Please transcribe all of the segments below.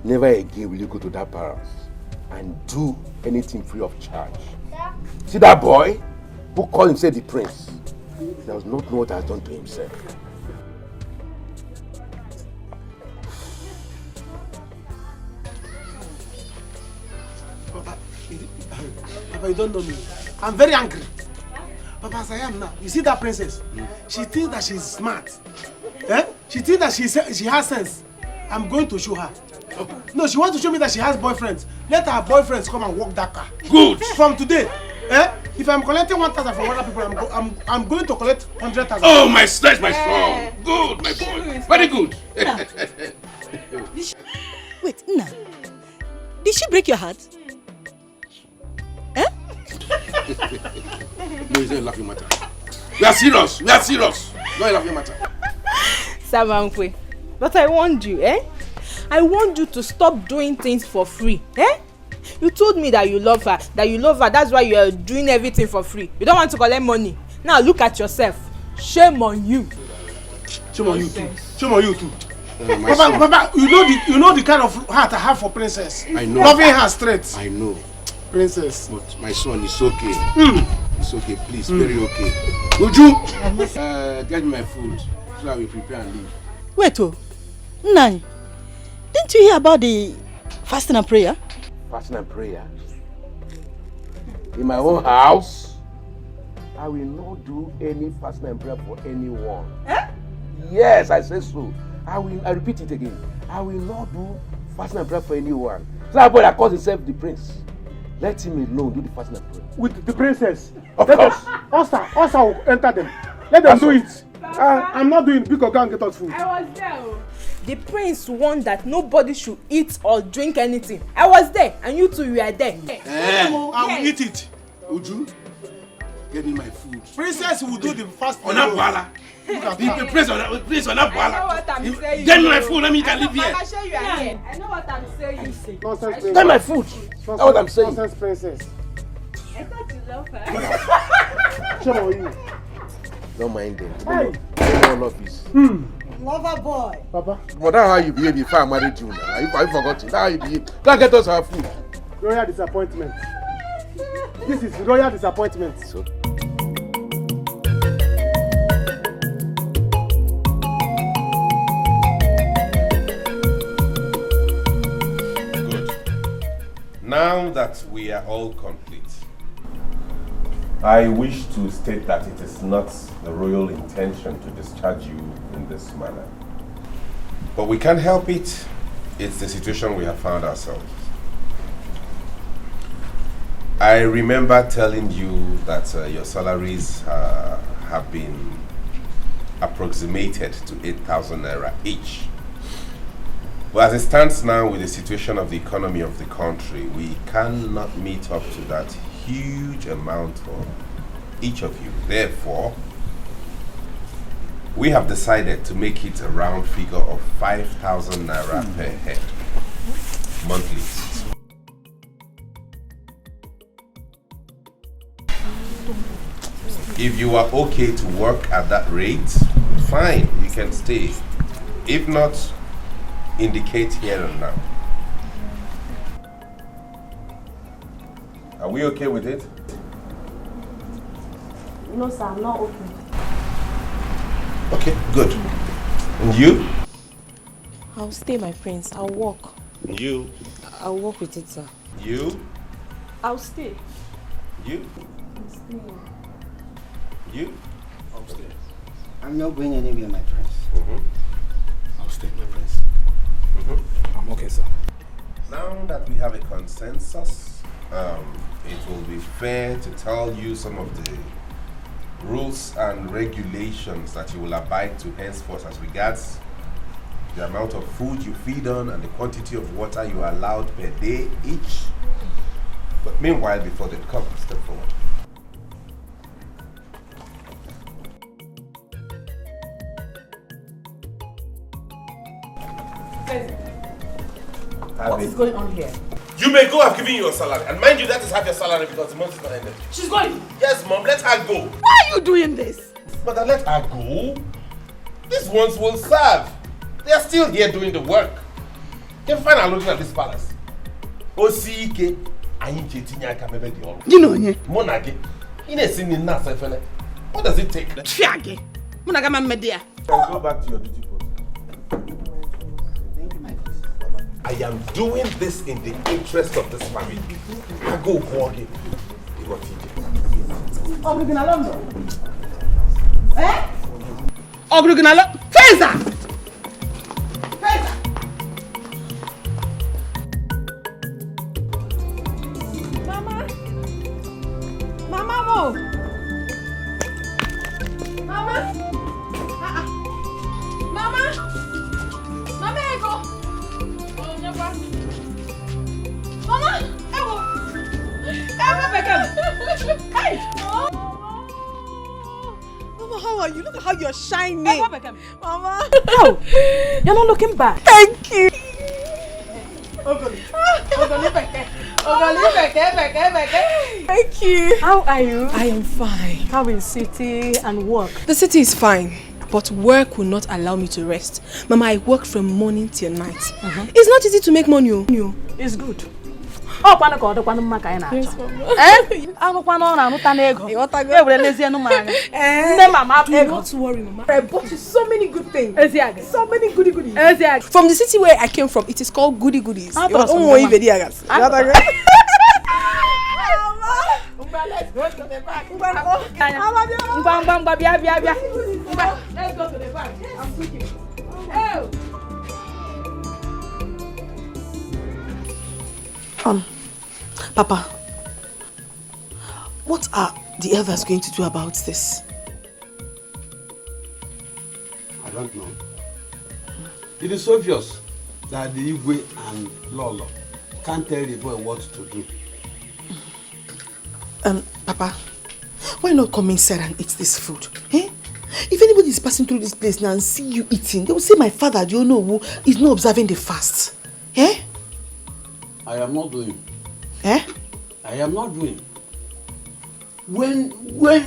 Never again will you go to that palace and do anything free of charge. See that boy who called himself the prince? He does not know what he has done to himself. Papa, you don't know me. I'm very angry. Papa, as I am now, you see that princess? She thinks that she's smart. Eh? She thinks that she has sense. I'm going to show her. No, she wants to show me that she has boyfriends. Let her boyfriends come and walk that car. Good. From today, if I'm collecting 1,000 from other people, I'm going to collect 100,000. Oh, my son, my son. Good, my boy. Very good. Wait, Nna. Did she break your heart? Eh? No, it's not a laughing matter. We are serious. We are serious. Not a laughing matter. Samankwe, but I warned you, I want you to stop doing things for free, You told me that you love her, that's why you are doing everything for free. You don't want to collect money. Now look at yourself. Shame on you. Shame on you too. Shame on you too. Papa, you know the kind of heart I have for princess. I know. Loving her straight. I know. Princess. But my son, it's okay. It's okay, please, very okay. Uju, get me my food so I will prepare and leave. Wait, Nna, didn't you hear about the fasting and prayer? Fasting and prayer? In my own house, I will not do any fasting and prayer for anyone. Yes, I say so. I repeat it again. I will not do fasting and prayer for anyone. So that boy that calls himself the prince, let him alone do the fasting and prayer. With the princess. Of course. Osa will enter them. Let them do it. I'm not doing it because go and get us food. I was there. The prince warned that nobody should eat or drink anything. I was there, and you two were there. I will eat it. Uju, get me my food. Princess will do the fasting. Onabwala. The prince Onabwala. Get me my food. Let me can live here. I know what I'm saying. Nonsense. Get my food. That's what I'm saying. Nonsense princess. I thought you love her. Shame on you. Don't mind them. Hey. Lover boy. Papa. But that's how you behave before I married you now. If I forgot it, that's how you behave. Go and get us our food. Royal disappointment. This is royal disappointment. So. Good. Now that we are all complete, I wish to state that it is not the royal intention to discharge you in this manner. But we can't help it. It's the situation we have found ourselves. I remember telling you that your salaries have been approximated to 8,000 naira each. But as it stands now with the situation of the economy of the country, we cannot meet up to that huge amount for each of you. Therefore, we have decided to make it a round figure of 5,000 naira per head monthly. If you are okay to work at that rate, fine, you can stay. If not, indicate here and now. Are we okay with it? No, sir, I'm not okay. Okay, good. And you? I'll stay, my prince. I'll walk. And you? I'll walk with it, sir. You? I'll stay. You? I'll stay. You? I'll stay. I'm not going anywhere, my prince. I'll stay, my prince. I'm okay, sir. Now that we have a consensus, it will be fair to tell you some of the rules and regulations that you will abide to henceforth as regards the amount of food you feed on and the quantity of water you are allowed per day each. But meanwhile, before they come, step forward. What is going on here? You may go, I've given you your salary. And mind you, that is half your salary because the month is not ended. She's going. Yes, Mom, let her go. Why are you doing this? Mother, let her go. These ones will serve. They are still here doing the work. If fine are looking at this palace. Osike, I need to tell you maybe the all. You know, yeah. Monage. In a scene in Nasa, what does it take? Fiage. Monagama media. Go back to your duty post. I am doing this in the interest of this family. I go walking. Obriginalondo. Eh? Obriginalo. Feza! Feza! Mama! Mama, mo! Mama! Mama! Mama, ego! Oh, never. Mama! Ego! Ego, Beckham! Hey! Mama, how are you? Look at how you're shining. Ego, Beckham! Mama! How? You're not looking bad. Thank you. Thank you. How are you? I am fine. How is city and work? The city is fine, but work will not allow me to rest. Mama, I work from morning till night. It's not easy to make money. It's good. Oh, kwano ko kwano maka ina acho. Eh? Anu kwano na anuta na ego. E were lezie nu manga. Nne mama ego. Not to worry, Mama. I bought you so many good things. Eziage. So many goodies. Eziage. From the city where I came from, it is called goodies. Ah, You want but more even Diagas. Let's go to the back. Let's go to the back. I'm cooking. Oh. Papa, what are the elders going to do about this? I don't know. It is obvious that the Igwe and Lolo can't tell the boy what to do. Papa, why not come inside and eat this food? Eh? If anybody is passing through this place now and see you eating, they will say my father, do you know who is not observing the fast? Eh? I am not doing. Eh? I am not doing. When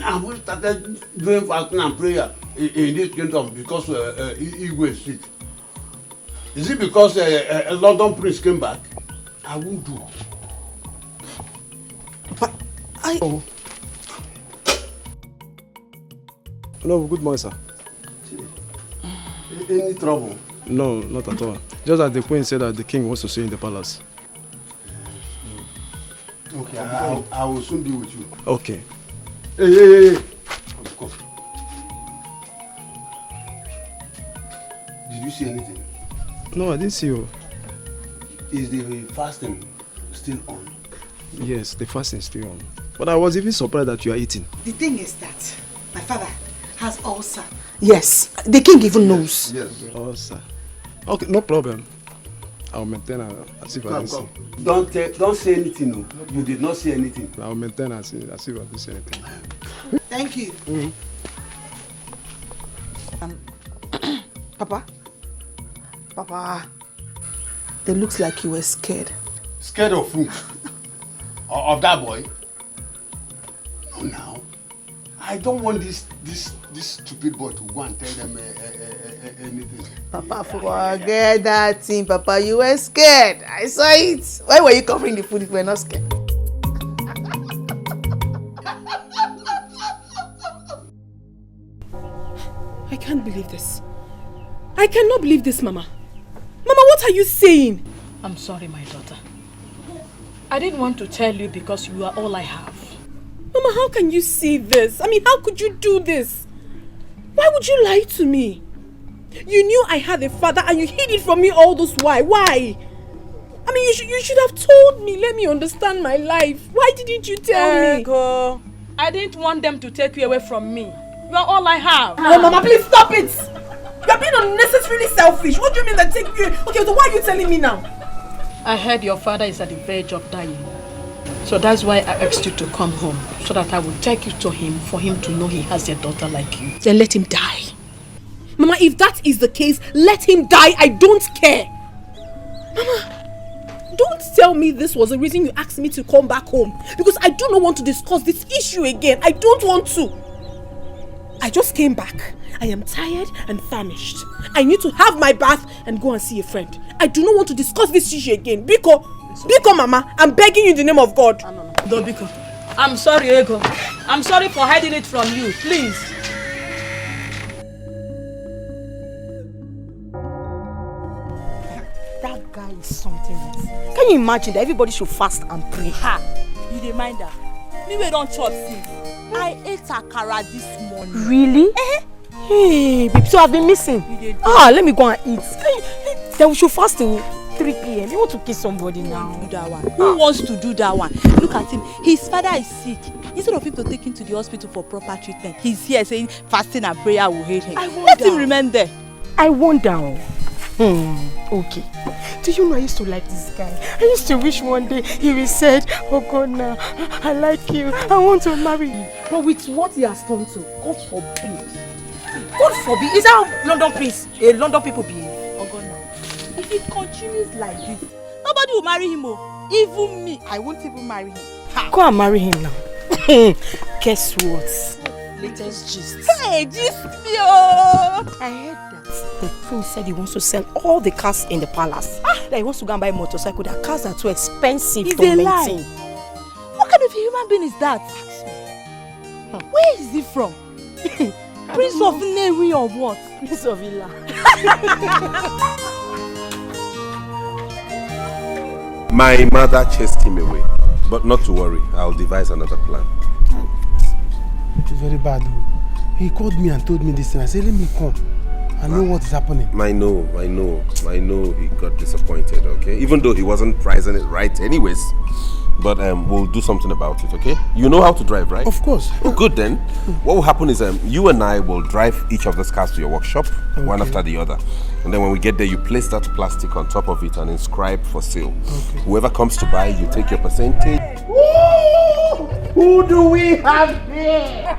have we started doing fasting and prayer in this kingdom because Igwe is sick? Is it because a London prince came back? I won't do. But I... Oh. Hello, good morning, sir. Any trouble? No, not at all. Just that the queen said that the king wants to see you in the palace. Okay, I will soon be with you. Okay. Hey. Come. Did you see anything? No, I didn't see you. Is the fasting still on? Yes, the fasting is still on. But I was even surprised that you are eating. The thing is that my father has ulcer. Yes, the king even knows. Yes. Oh, sir. Okay, no problem. I'll maintain as if I didn't see. Don't say anything. No. You did not say anything. I'll maintain as if I didn't say anything. Thank you. Papa, it looks like you were scared. Scared of who? Of that boy? No, now. I don't want this stupid boy to go and tell them anything. Papa, forget that thing. Papa, you were scared. I saw it. Why were you covering the food if you were not scared? I can't believe this. I cannot believe this, Mama. Mama, what are you saying? I'm sorry, my daughter. I didn't want to tell you because you are all I have. Mama, how can you see this? I mean, how could you do this? Why would you lie to me? You knew I had a father and you hid it from me all this while. Why? I mean, you should have told me. Let me understand my life. Why didn't you tell me? Ego, I didn't want them to take you away from me. You are all I have. Oh, Mama, please stop it. You're being unnecessarily selfish. What do you mean that take you? Okay, so why are you telling me now? I heard your father is at the verge of dying. So that's why I asked you to come home, so that I will take you to him for him to know he has a daughter like you. Then let him die. Mama, if that is the case, let him die. I don't care. Mama, don't tell me this was the reason you asked me to come back home. Because I do not want to discuss this issue again. I don't want to. I just came back. I am tired and famished. I need to have my bath and go and see a friend. I do not want to discuss this issue again. Biko, Mama, I'm begging you in the name of God. No, Biko. I'm sorry, Ego. I'm sorry for hiding it from you. Please. That guy is something else. Can you imagine that everybody should fast and pray? Ha! You dey mind that? Me we don't chop since. I ate akara this morning. Really? Hey, babe, so I've been missing. Let me go and eat. Then we should fast till 3 p.m. You want to kiss somebody now? Do that one. Who wants to do that one? Look at him. His father is sick. Instead of him to take him to the hospital for proper treatment, he's here saying fasting and prayer will heal him. Let him remain there. I wonder. Okay. Do you know I used to like this guy? I used to wish one day he will say, oh God, now I like you. I want to marry you. But with what he has done to, God forbid. God forbid. Is that how London London people behave? Oh God, now. If he continues like this, nobody will marry him. Even me, I won't even marry him. Ha. Go and marry him now. Guess what? Latest gist. Hey, gist me. I heard that. The prince said he wants to sell all the cars in the palace. That he wants to go and buy a motorcycle. That cars are too expensive to maintain. What kind of a human being is that? Where is he from? Prince of Neri or what? Prince of Ila. My mother chased him away. But not to worry, I'll devise another plan. It's very bad though. He called me and told me this thing. I said, let me come. I know what is happening. I know he got disappointed, okay? Even though he wasn't pricing it right anyways. But we'll do something about it, okay? You know how to drive, right? Of course. Oh, good then. What will happen is you and I will drive each of these cars to your workshop, one after the other. And then when we get there, you place that plastic on top of it and inscribe for sale. Okay. Whoever comes to buy, you take your percentage. Woo! Who do we have here?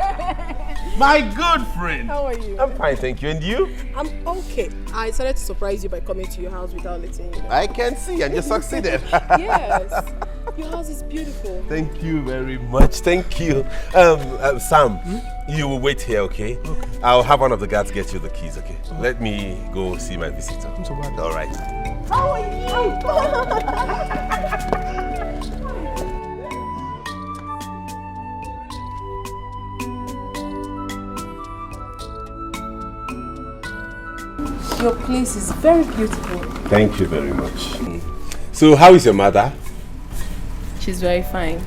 My good friend. How are you? I'm fine, thank you. And you? I'm okay. I decided to surprise you by coming to your house without letting you know. I can see, and you succeeded. Yes. Your house is beautiful. Thank you very much. Thank you. Sam, you will wait here, okay? Okay. I'll have one of the guards get you the keys, okay? Let me go see my visitor. All right. How are you? Your place is very beautiful. Thank you very much. So, how is your mother? She's very fine.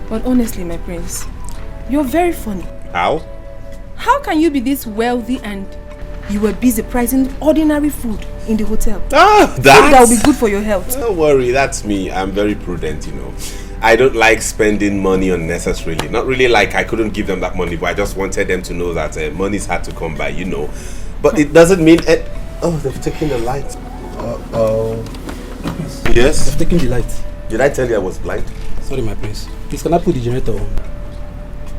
But honestly, my prince, you're very funny. How? How can you be this wealthy and you were busy pricing ordinary food in the hotel? That will be good for your health. Don't worry, that's me. I'm very prudent, you know. I don't like spending money unnecessarily. Not really like I couldn't give them that money, but I just wanted them to know that money's hard to come by, you know. But it doesn't mean... oh, they've taken the light. Yes? They've taken the light. Did I tell you I was blind? Sorry, my prince. Please, can I put the generator on?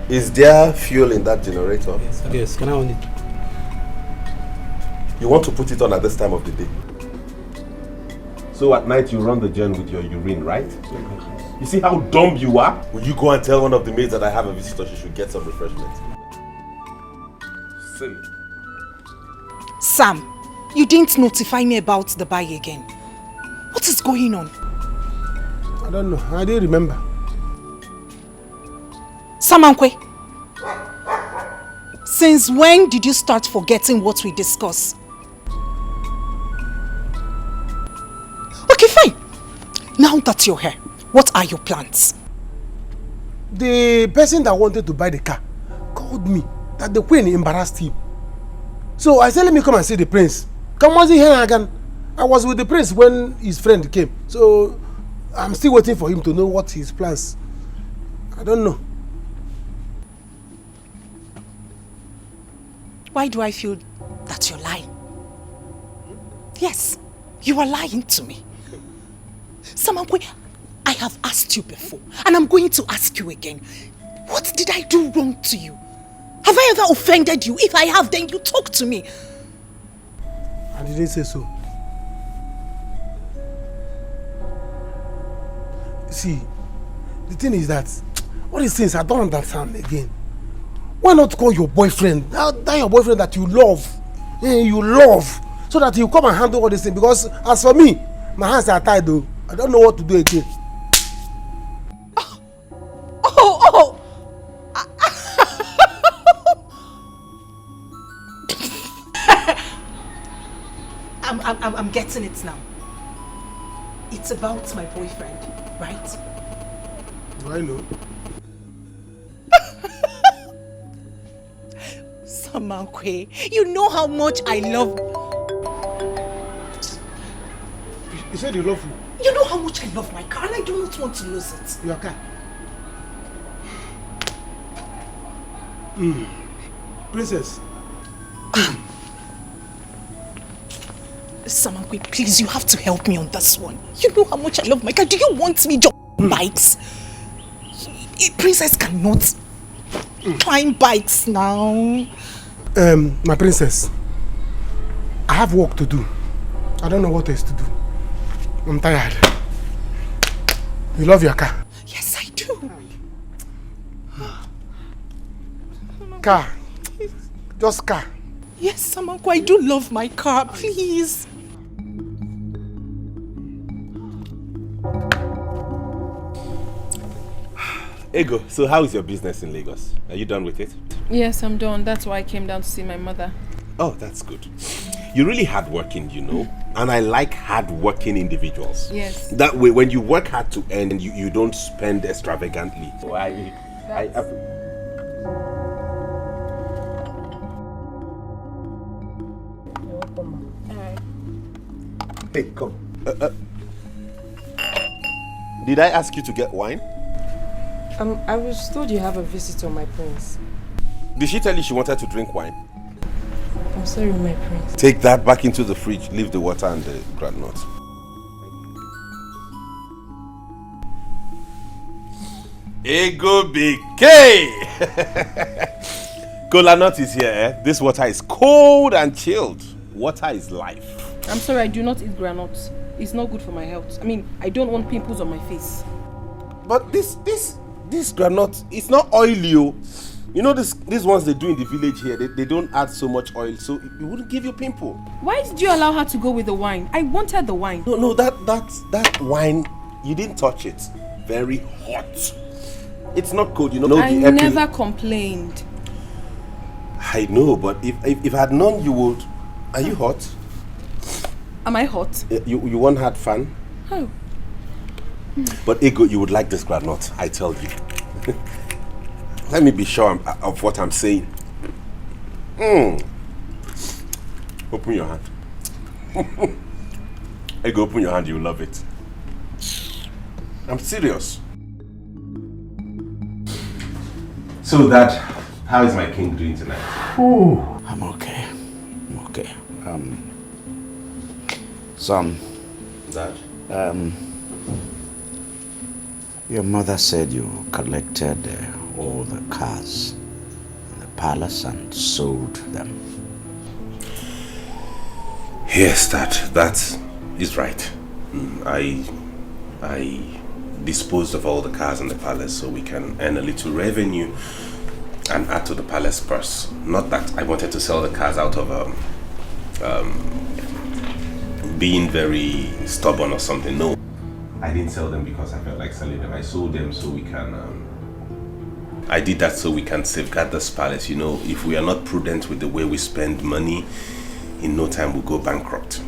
Is there fuel in that generator? Yes, can I on it? You want to put it on at this time of the day? So at night you run the gen with your urine, right? You see how dumb you are? Will you go and tell one of the maids that I have a visitor, she should get some refreshment? Silly. Sam, you didn't notify me about the buy again. What is going on? I don't know. I didn't remember. Samankwe, since when did you start forgetting what we discussed? Okay, fine. Now that you're here, what are your plans? The person that wanted to buy the car called me that the queen embarrassed him. So I said, let me come and see the prince. Come on, here again. I was with the prince when his friend came. So I'm still waiting for him to know what his plans. I don't know. Why do I feel that you're lying? Yes, you are lying to me. Samankwe, I have asked you before, and I'm going to ask you again. What did I do wrong to you? Have I ever offended you? If I have, then you talk to me. I didn't say so. See, the thing is that all these things I don't understand again. Why not call your boyfriend? That your boyfriend that you love. You love. So that he'll come and handle all this thing. Because as for me, my hands are tied though. I don't know what to do again. I'm getting it now. It's about my boyfriend, right? Do I know? Samankwe, you know how much I love... You said you love me? You know how much I love my car and I do not want to lose it. Your car? Princess. Samankwe, please, you have to help me on this one. You know how much I love my car. Do you want me to bikes? A princess cannot climb bikes now. My princess, I have work to do. I don't know what else to do. I'm tired. You love your car? Yes, I do. Car. Just car. Yes, Samankwe, I do love my car. Please. Ego, so how is your business in Lagos? Are you done with it? Yes, I'm done. That's why I came down to see my mother. Oh, that's good. You're really hardworking, you know. And I like hardworking individuals. Yes. That way, when you work hard to earn, you don't spend extravagantly. So Hey, come. Did I ask you to get wine? I was told you have a visitor, my prince. Did she tell you she wanted to drink wine? I'm sorry, my prince. Take that back into the fridge. Leave the water and the groundnuts. Ego BK! Cola nut is here, eh? This water is cold and chilled. Water is life. I'm sorry, I do not eat granuts. It's not good for my health. I mean, I don't want pimples on my face. But this granite, it's not oily. You know these ones they do in the village here, they don't add so much oil, so it wouldn't give you pimple. Why did you allow her to go with the wine? I wanted the wine. No, that wine, you didn't touch it. Very hot. It's not cold, you know. I never complained. I know, but if I had known you would. Are you hot? Am I hot? You won't had fun? Oh. But Ego, you would like this granite, I tell you. Let me be sure of what I'm saying. Open your hand. Ego, open your hand, you'll love it. I'm serious. So Dad, how is my king doing tonight? I'm okay. I'm okay. Son. Dad? Your mother said you collected all the cars in the palace and sold them. Yes, that is right. I disposed of all the cars in the palace so we can earn a little revenue and add to the palace purse. Not that I wanted to sell the cars out of being very stubborn or something. No, I didn't sell them because I felt like selling them. I sold them so we can I did that so we can safeguard this palace. You know, if we are not prudent with the way we spend money, in no time we'll go bankrupt.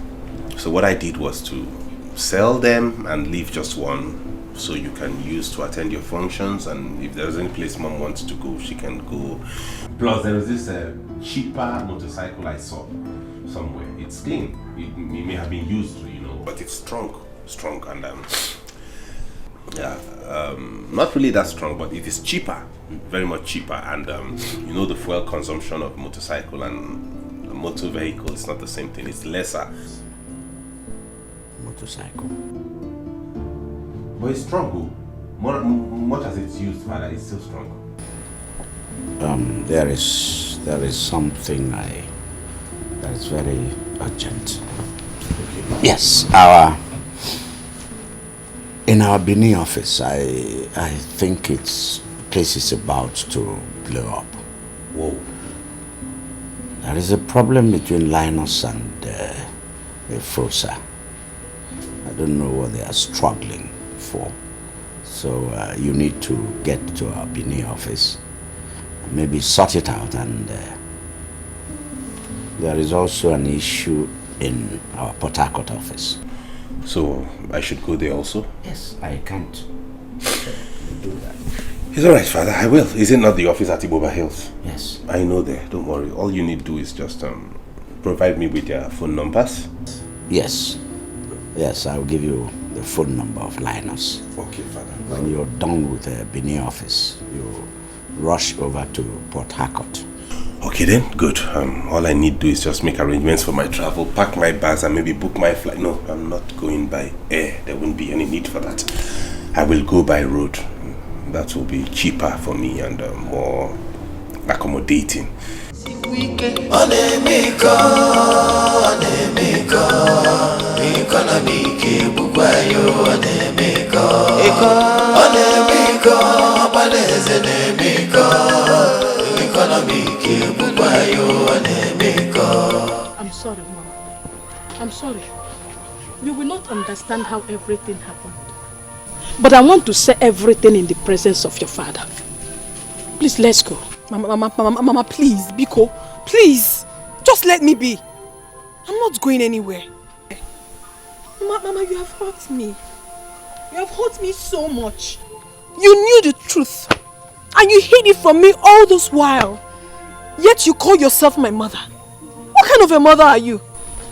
So what I did was to sell them and leave just one so you can use to attend your functions, and if there's any place Mom wants to go, she can go. Plus there was this cheaper motorcycle I saw somewhere. It's clean. It may have been used, you know, but it's strong and not really that strong, but it is cheaper, very much cheaper, and you know, the fuel consumption of motorcycle and a motor vehicle is not the same thing. It's lesser. Motorcycle. But it's strong. Much as it's used, Father, it's still strong. There is something that is very urgent. Okay. Yes, in our Benin office, I think the place is about to blow up. Whoa. There is a problem between Linus and Frosa. I don't know what they are struggling for. So you need to get to our Bini office, maybe sort it out, and there is also an issue in our Port Harcourt office. So I should go there also? Yes, I can't do that. It's alright, Father, I will. Is it not the office at Iboba Hills? Yes. I know there, don't worry. All you need to do is just provide me with their phone numbers. Yes. Yes, I'll give you the phone number of Linus. Okay, Father. When you're done with the Bini office, you rush over to Port Harcourt. Okay then, good. All I need to do is just make arrangements for my travel, pack my bags and maybe book my flight. No, I'm not going by air. There won't be any need for that. I will go by road. That will be cheaper for me and more accommodating. I'm sorry, Mama. I'm sorry. You will not understand how everything happened. But I want to say everything in the presence of your father. Please, let's go. Mama, please, Biko, please, just let me be. I'm not going anywhere. Mama, you have hurt me. You have hurt me so much. You knew the truth, and you hid it from me all this while. Yet you call yourself my mother. What kind of a mother are you?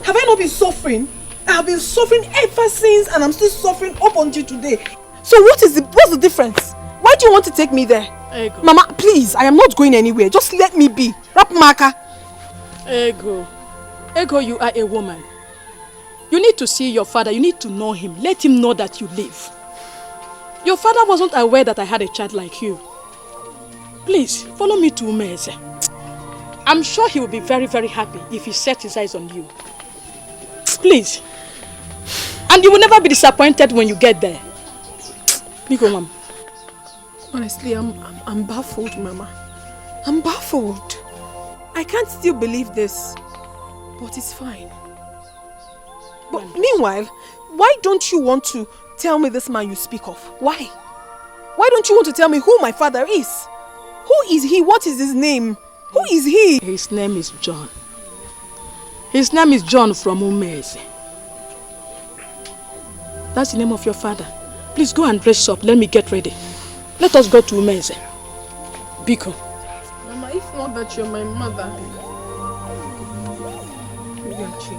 Have I not been suffering? I have been suffering ever since, and I'm still suffering up until today. So what's the difference? Why do you want to take me there? Ego. Mama, please, I am not going anywhere. Just let me be. Rapmaka. Ego, you are a woman. You need to see your father. You need to know him. Let him know that you live. Your father wasn't aware that I had a child like you. Please, follow me to Umeze. I'm sure he will be very, very happy if he sets his eyes on you. Please. And you will never be disappointed when you get there. Biko, Mama. Honestly, I'm baffled, Mama. I'm baffled. I can't still believe this. But it's fine. But meanwhile, why don't you want to tell me this man you speak of? Why? Why don't you want to tell me who my father is? Who is he? What is his name? Who is he? His name is John. His name is John from Umeze. That's the name of your father. Please go and dress up. Let me get ready. Let us go to Umeze. Biko. Mama, if not that you're my mother. Thank you.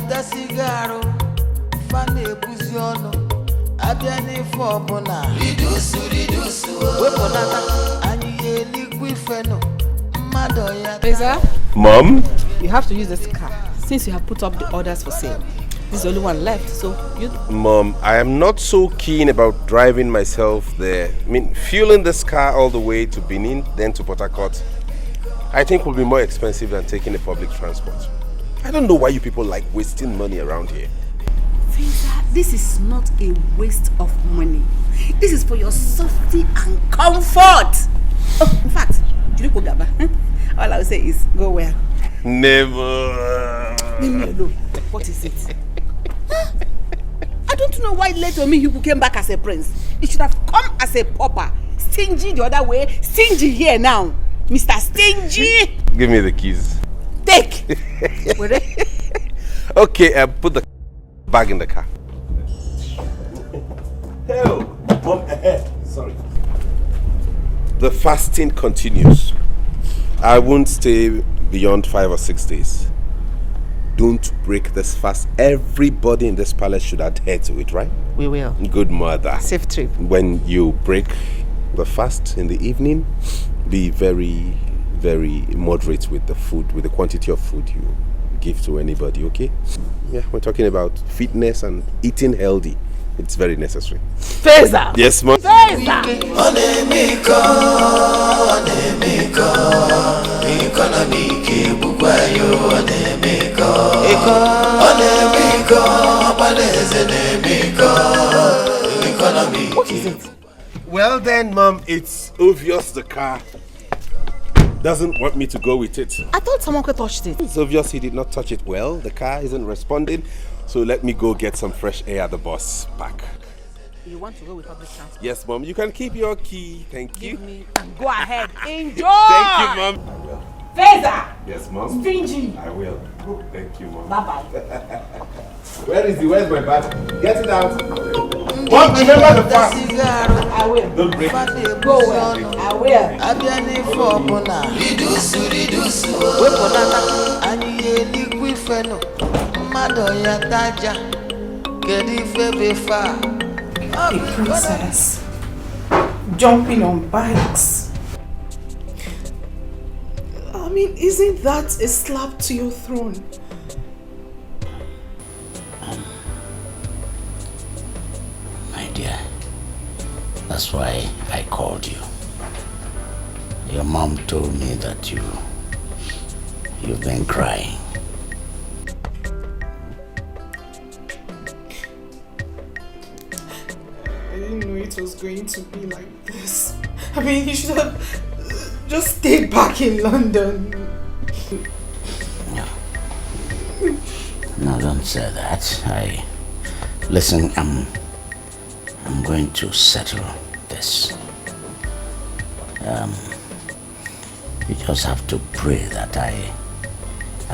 Dasigaro, fane buziono, abiani fobona. Ridusu, weponata, aniye liquifeno, madoya. Lisa? Mom? You have to use this car since you have put up the orders for sale. There's only one left, so you... Mom, I am not so keen about driving myself there. I mean, fueling this car all the way to Benin, then to Port Harcourt, I think will be more expensive than taking the public transport. I don't know why you people like wasting money around here. Lisa, this is not a waste of money. This is for your safety and comfort. Oh, in fact, all I will say is go well. Never. Leave me alone. What is it? I don't know why later me you came back as a prince. You should have come as a pauper. Stingy the other way, stingy here now. Mr. Stingy. Give me the keys. Take. Okay, put the bag in the car. Hell, Mom, sorry. The fasting continues. I won't stay beyond 5 or 6 days. Don't break this fast. Everybody in this palace should adhere to it, right? We will. Good mother. Safe trip. When you break the fast in the evening, be very, very moderate with the food, with the quantity of food you give to anybody, okay? Yeah, we're talking about fitness and eating healthy. It's very necessary. Feza! Yes, ma'am. Feza! What is it? Well then, Mom, it's obvious the car doesn't want me to go with it. I thought someone could touch it. It's obvious he did not touch it well. The car isn't responding, so let me go get some fresh air at the bus park. You want to go with public transport? Yes, Mom, you can keep your key. Thank you. Give me and go ahead. Enjoy! Thank you, Mom. Feza! Yes, Mom. Stingy! I will. Thank you, Mom. Bye-bye. Where's my bag? Get it out. Mom, remember the fact. I will. Don't break it. Go well. I will. Abiani for Bona. Ridusu. Weponata. Aniye liquifeno. Mado yataja. Kedi febefa. A princess jumping on bikes. I mean, isn't that a slap to your throne? My dear, that's why I called you. Your mom told me that you've been crying. I didn't know it was going to be like this. I mean, he should have just stayed back in London. No, don't say that. Listen, I'm going to settle this. You just have to pray that I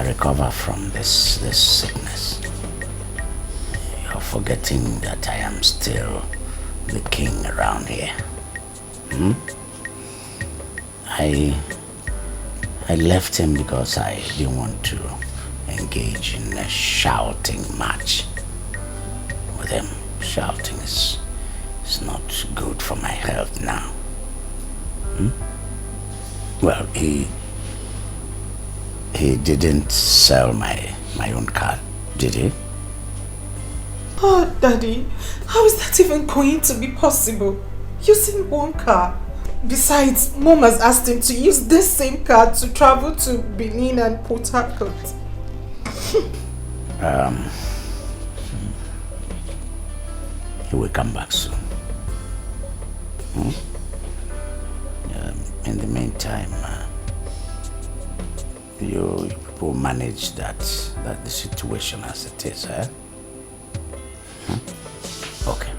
recover from this sickness. You're forgetting that I am still the king around here. I left him because I didn't want to engage in a shouting match with him. Shouting is not good for my health now. Well, he didn't sell my own car, did he? Oh, Daddy, how is that even going to be possible? Using one car. Besides, Mom has asked him to use this same car to travel to Benin and Port Harcourt. He will come back soon. In the meantime, you people manage the situation as it is, eh? Okay.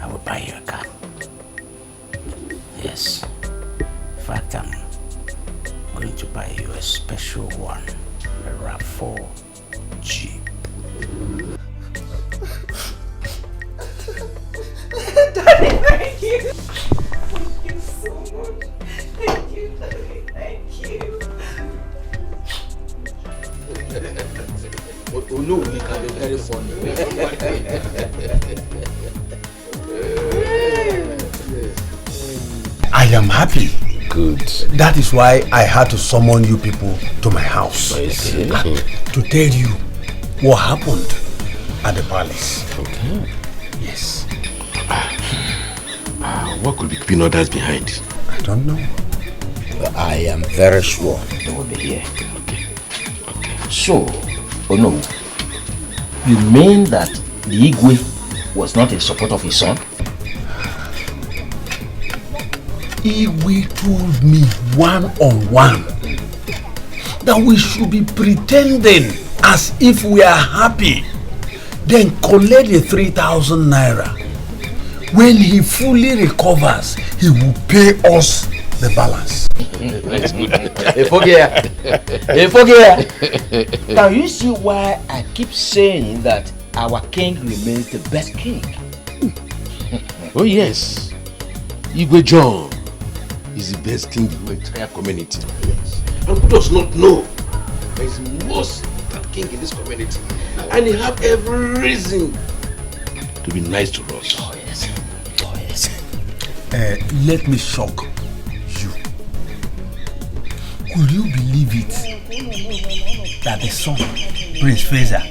I will buy you a car. Yes. In fact, I'm going to buy you a special one, a RAV4 Jeep. Daddy, thank you. Thank you so much. Thank you, Daddy. Thank you. Oh no, we can be very funny. I am happy. Good. That is why I had to summon you people to my house. To tell you what happened at the palace. Okay. Yes. What could be keeping others behind? I don't know. But I am very sure they will be here. Okay. So, oh no, you mean that the Igwe was not in support of his son? Igwe told me one-on-one that we should be pretending as if we are happy, then collect the 3,000 naira. When he fully recovers, he will pay us the balance. Can you see why I keep saying that our king remains the best king? Oh yes, Igwe John is the best king in the entire community. Yes. And who does not know that he's the most important king in this community? And he have every reason to be nice to us. Oh yes. Let me shock you. Could you believe it? That the son, Prince Feza,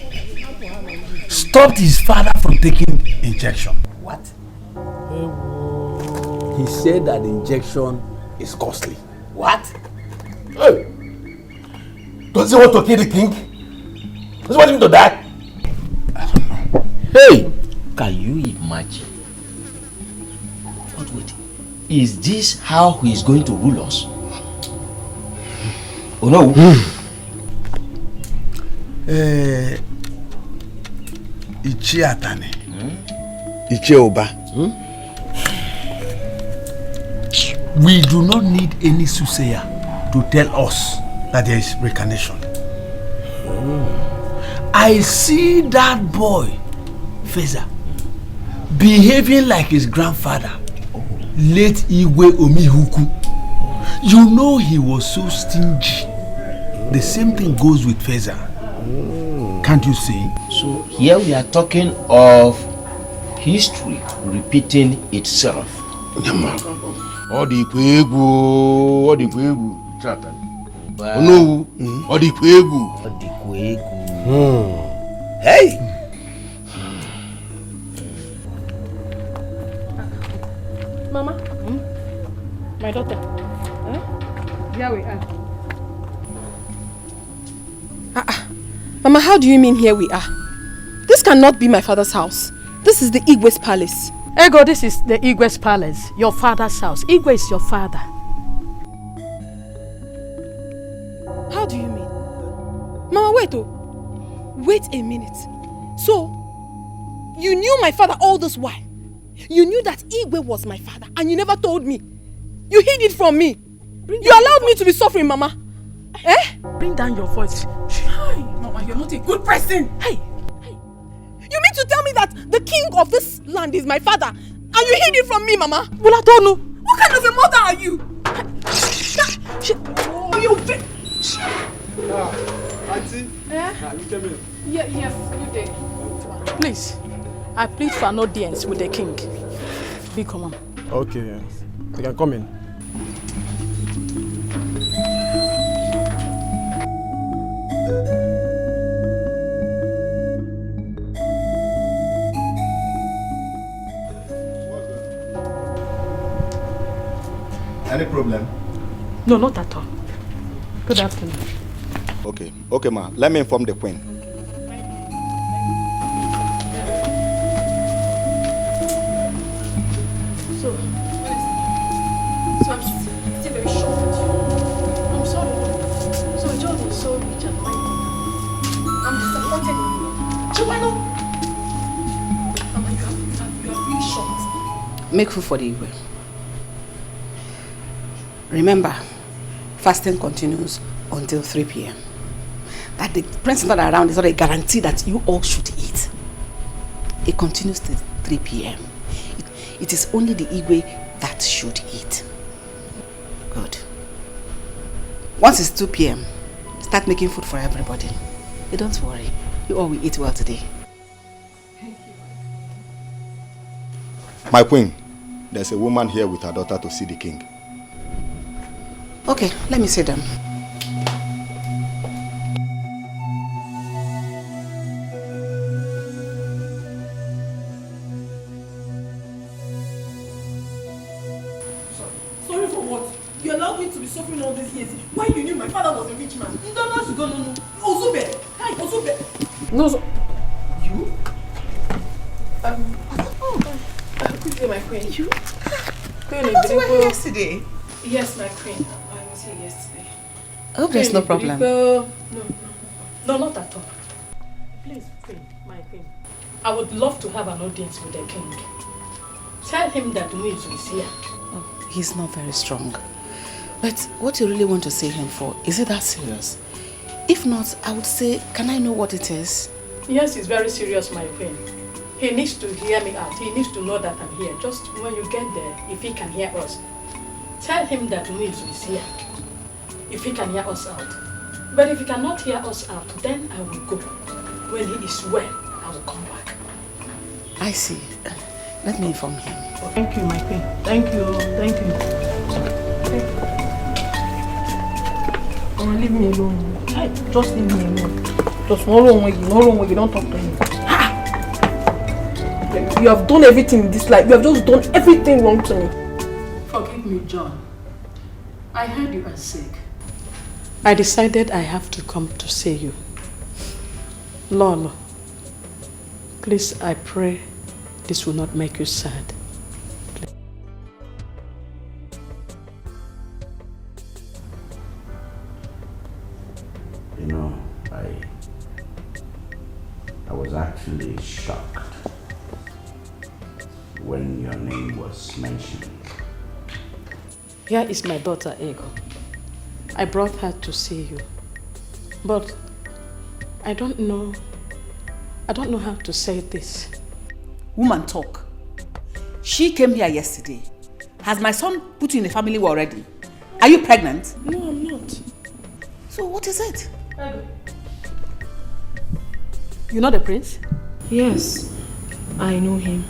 stopped his father from taking injection. What? He said that the injection is costly. What? Hey! Does he want to kill the king? Does he want him to die? I don't know. Hey! Can you imagine? But wait, is this how he is going to rule us? Oh no. Ichi Atane. Ichi Oba. We do not need any soothsayer to tell us that there is reincarnation. I see that boy, Feza, behaving like his grandfather, late Igwe Omihuku. You know he was so stingy. The same thing goes with Feza. Can't you see? So here we are talking of history repeating itself. All the Kwegu. No, all the Kwegu. Hey! Mama, my daughter. Here we are. Mama, how do you mean here we are? This cannot be my father's house. This is the Igwe's palace. Ego, this is the Igwe's palace, your father's house. Igwe is your father. How do you mean? Mama, wait oh. Wait a minute. So, you knew my father all this while? You knew that Igwe was my father and you never told me? You hid it from me? You allowed me to be suffering, Mama? Eh? Bring down your voice. Mama, you're not a good person. Hey! You mean to tell me that the king of this land is my father and you hid it from me, Mama? Well, I don't know. What kind of a mother are you? Oh, you Auntie, you came in. Yes, you did. Please, I plead for an audience with the king. Be common. Okay, you can come in. Any problem? No, not at all. Good afternoon. Okay, ma. Let me inform the queen. So I'm still very shocked with you. I'm sorry. So John is so rich and mighty. I'm disappointed in you. Chiwano! Oh my God, you are really shocked. Make food for the Igwe. Remember, fasting continues until 3 p.m. That the prince is not around is not a guarantee that you all should eat. It continues till 3 p.m. It is only the Igwe that should eat. Good. Once it's 2 p.m., start making food for everybody. You don't worry. You all will eat well today. My queen, there's a woman here with her daughter to see the king. Okay, let me see them. Sorry for what? You allowed me to be suffering all these years. Why you knew my father was a rich man? You don't have to go, no. Ozube! Hi, Ozube! No, so... You? Good day, my queen. You? I thought you were here yesterday. Yes, my queen. I was here yesterday. I hope there's no problem. No, not at all. Please, queen, my queen. I would love to have an audience with the king. Tell him that news is here. Oh, he's not very strong. But what you really want to see him for, is it that serious? If not, I would say, can I know what it is? Yes, it's very serious, my queen. He needs to hear me out. He needs to know that I'm here. Just when you get there, if he can hear us, tell him that news is here. If he can hear us out. But if he cannot hear us out, then I will go. When he is well, I will come back. I see. Let me inform him. Thank you, my queen. Thank you. Thank you. Leave me alone. Just leave me alone. Just no wrong way, you don't talk to me. You have done everything in this life. You have just done everything wrong to me. Forgive me, John. I heard you are sick. I decided I have to come to see you. Lolo, please, I pray this will not make you sad. You know, I was actually shocked when your name was mentioned. Here is my daughter, Ego. I brought her to see you. But I don't know how to say this. Woman, talk. She came here yesterday. Has my son put you in a family already? Are you pregnant? No, I'm not. So what is it? You know the prince? Yes, I know him.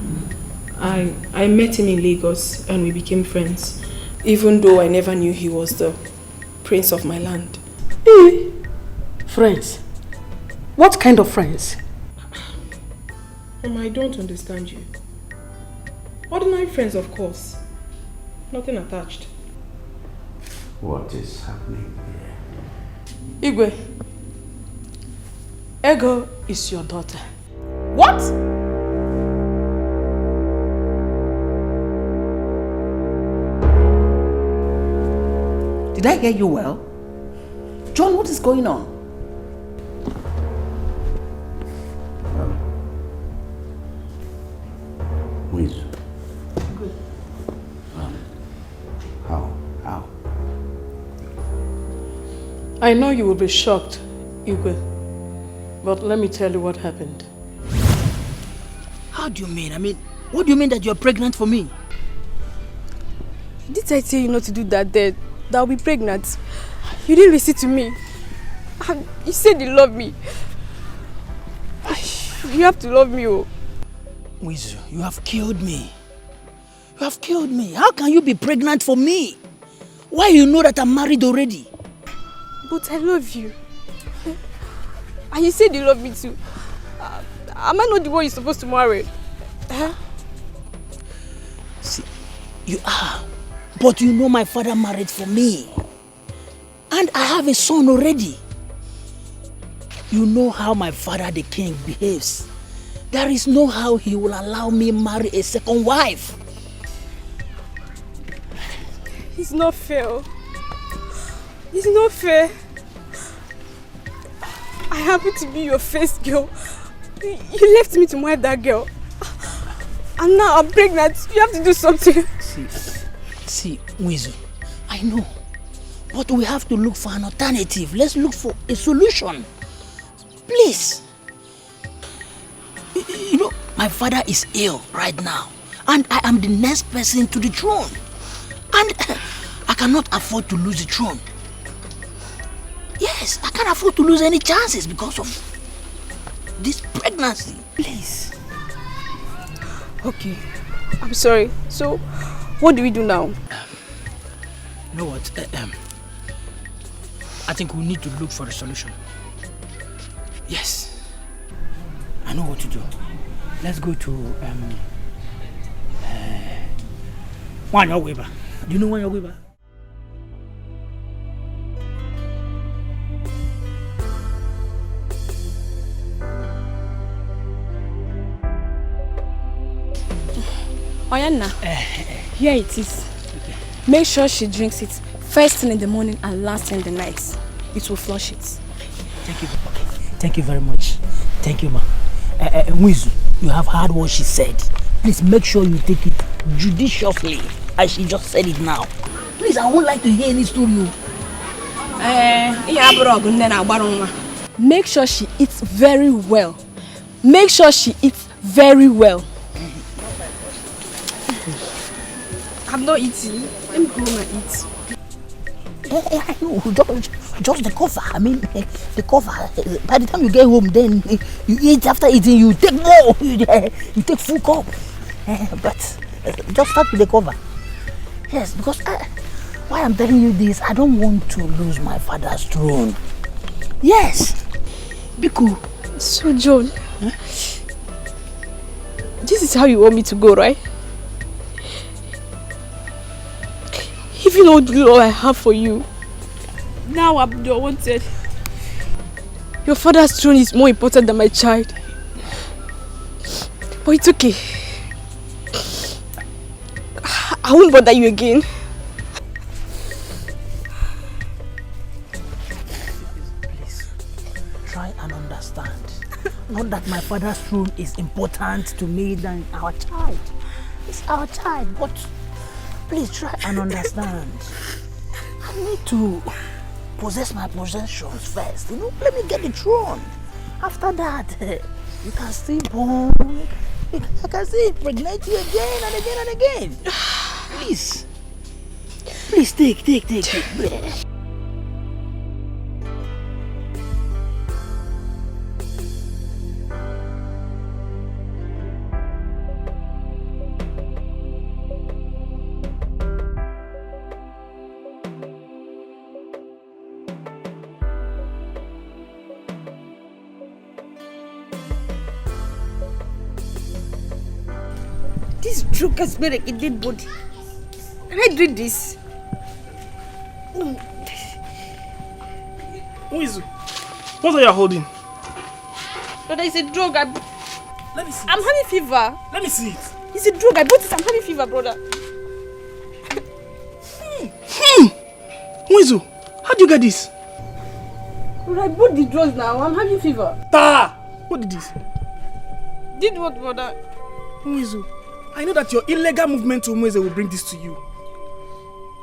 I met him in Lagos and we became friends. Even though I never knew he was the prince of my land. Friends? What kind of friends? Mama, I don't understand you. Ordinary friends, of course. Nothing attached. What is happening here? Igwe, Ego is your daughter. What? Did I hear you well? John, what is going on? Wizu. How? I know you will be shocked, Igwe, but let me tell you what happened. How do you mean? I mean, what do you mean that you're pregnant for me? Did I tell you not to do that then? That I'll be pregnant. You didn't listen to me. And you said you love me. You have to love me, oh. Wizu, you have killed me. You have killed me. How can you be pregnant for me? Why you know that I'm married already? But I love you. And you said you love me too. Am I not the one you're supposed to marry? Huh? See, you are. But you know my father married for me. And I have a son already. You know how my father the king behaves. There is no how he will allow me marry a second wife. It's not fair. It's not fair. I happen to be your first girl. You left me to marry that girl. And now I'm pregnant. You have to do something. See, Wizu, I know. But we have to look for an alternative. Let's look for a solution. Please. You know, my father is ill right now. And I am the next person to the throne. And I cannot afford to lose the throne. Yes, I can't afford to lose any chances because of this pregnancy. Please. Okay, I'm sorry. So, what do we do now? You know what? I think we need to look for a solution. Yes. I know what to do. Let's go to Wanya Weber. Do you know Wanya Weber? Oyanna, here it is. Make sure she drinks it first thing in the morning and last thing in the night. It will flush it. Thank you. Okay. Thank you very much. Thank you, ma. Wizu, you have heard what she said. Please make sure you take it judiciously, as she just said it now. Please, I would like to hear any story. Make sure she eats very well. Make sure she eats very well. I'm not eating. Let me go home and eat. I know, just the cover. I mean, the cover. By the time you get home, then you eat. After eating, you take more. You take full cup. But just start with the cover. Yes, because Why I'm telling you this, I don't want to lose my father's throne. Yes. Biko. So, John, this is how you want me to go, right? Even all the love I have for you, now I'm the unwanted. Your father's throne is more important than my child. But it's okay. I won't bother you again. Please, try and understand. Not that my father's throne is important to me than our child. It's our child, but please try and understand. I need to possess my possessions first. Let me get the throne. After that, you can still born. I can still impregnate you again and again and again. Please. Please take. This drug has made a dead body. Can I drink this? Who is it? What are you holding? Brother, it's a drug. Let me see. I'm having fever. Let me see it. It's a drug. I bought it. I'm having fever, brother. Who is it? How do you get this? Brother, I bought the drugs now. I'm having fever. Ta! What did this? Did what, brother? Muizu, I know that your illegal movement to Umueze will bring this to you.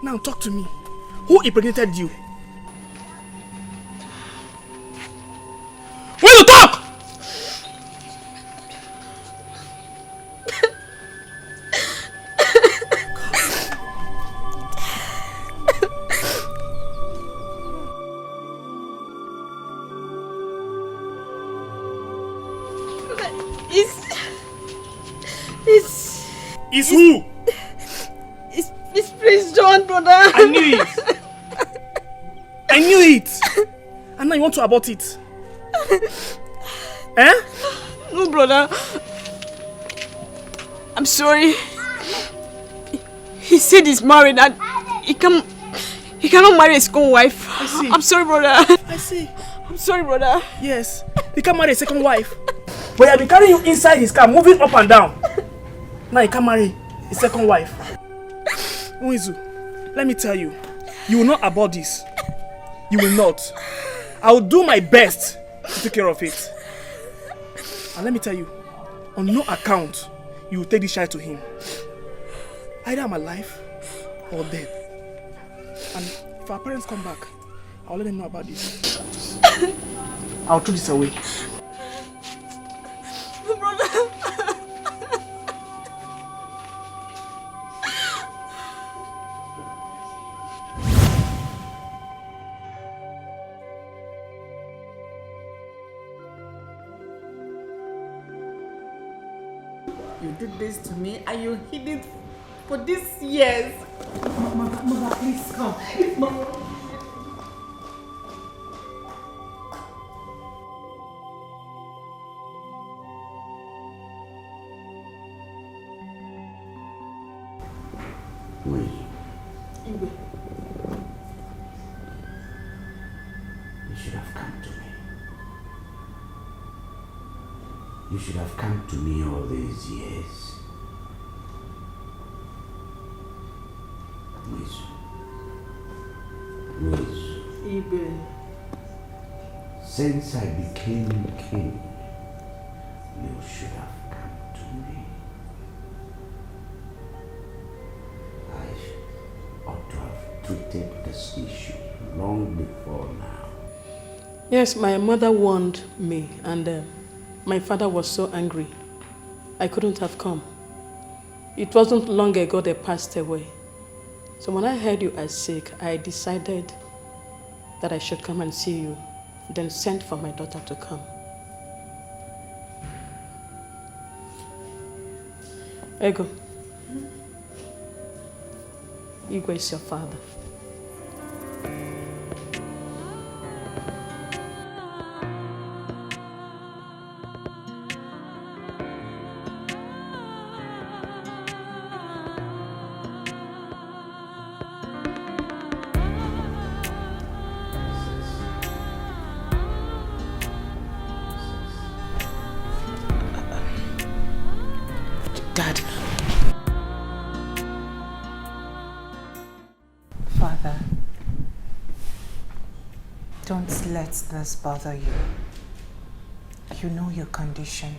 Now talk to me. Who impregnated you? Will you talk? It's who? It's Prince John, brother. I knew it. I knew it. And now you want to abort it? Eh? No, brother. I'm sorry. He said he's married and he cannot marry his own wife. I see. I'm sorry, brother. I see. I'm sorry, brother. Yes. He can't marry a second wife. But I've been carrying you inside his car, moving up and down. Now he can't marry a second wife. Muizu, let me tell you, you will not abort this. You will not. I will do my best to take care of it. And let me tell you, on no account, you will take this child to him. Either I'm alive or dead. And if our parents come back, I'll let them know about this. I'll throw this away. Brother. You did this to me and you hid it for these years. Mother, please come. Wait. Igwe. You should have come to me. You should have come to me all these years. Igwe. Since I became king, you should have come to me. I ought to have treated this issue long before now. Yes, my mother warned me and my father was so angry. I couldn't have come. It wasn't long ago they passed away. So when I heard you are sick, I decided that I should come and see you, then sent for my daughter to come. Ego. Igwe is your father. Don't let this bother you. You know your condition.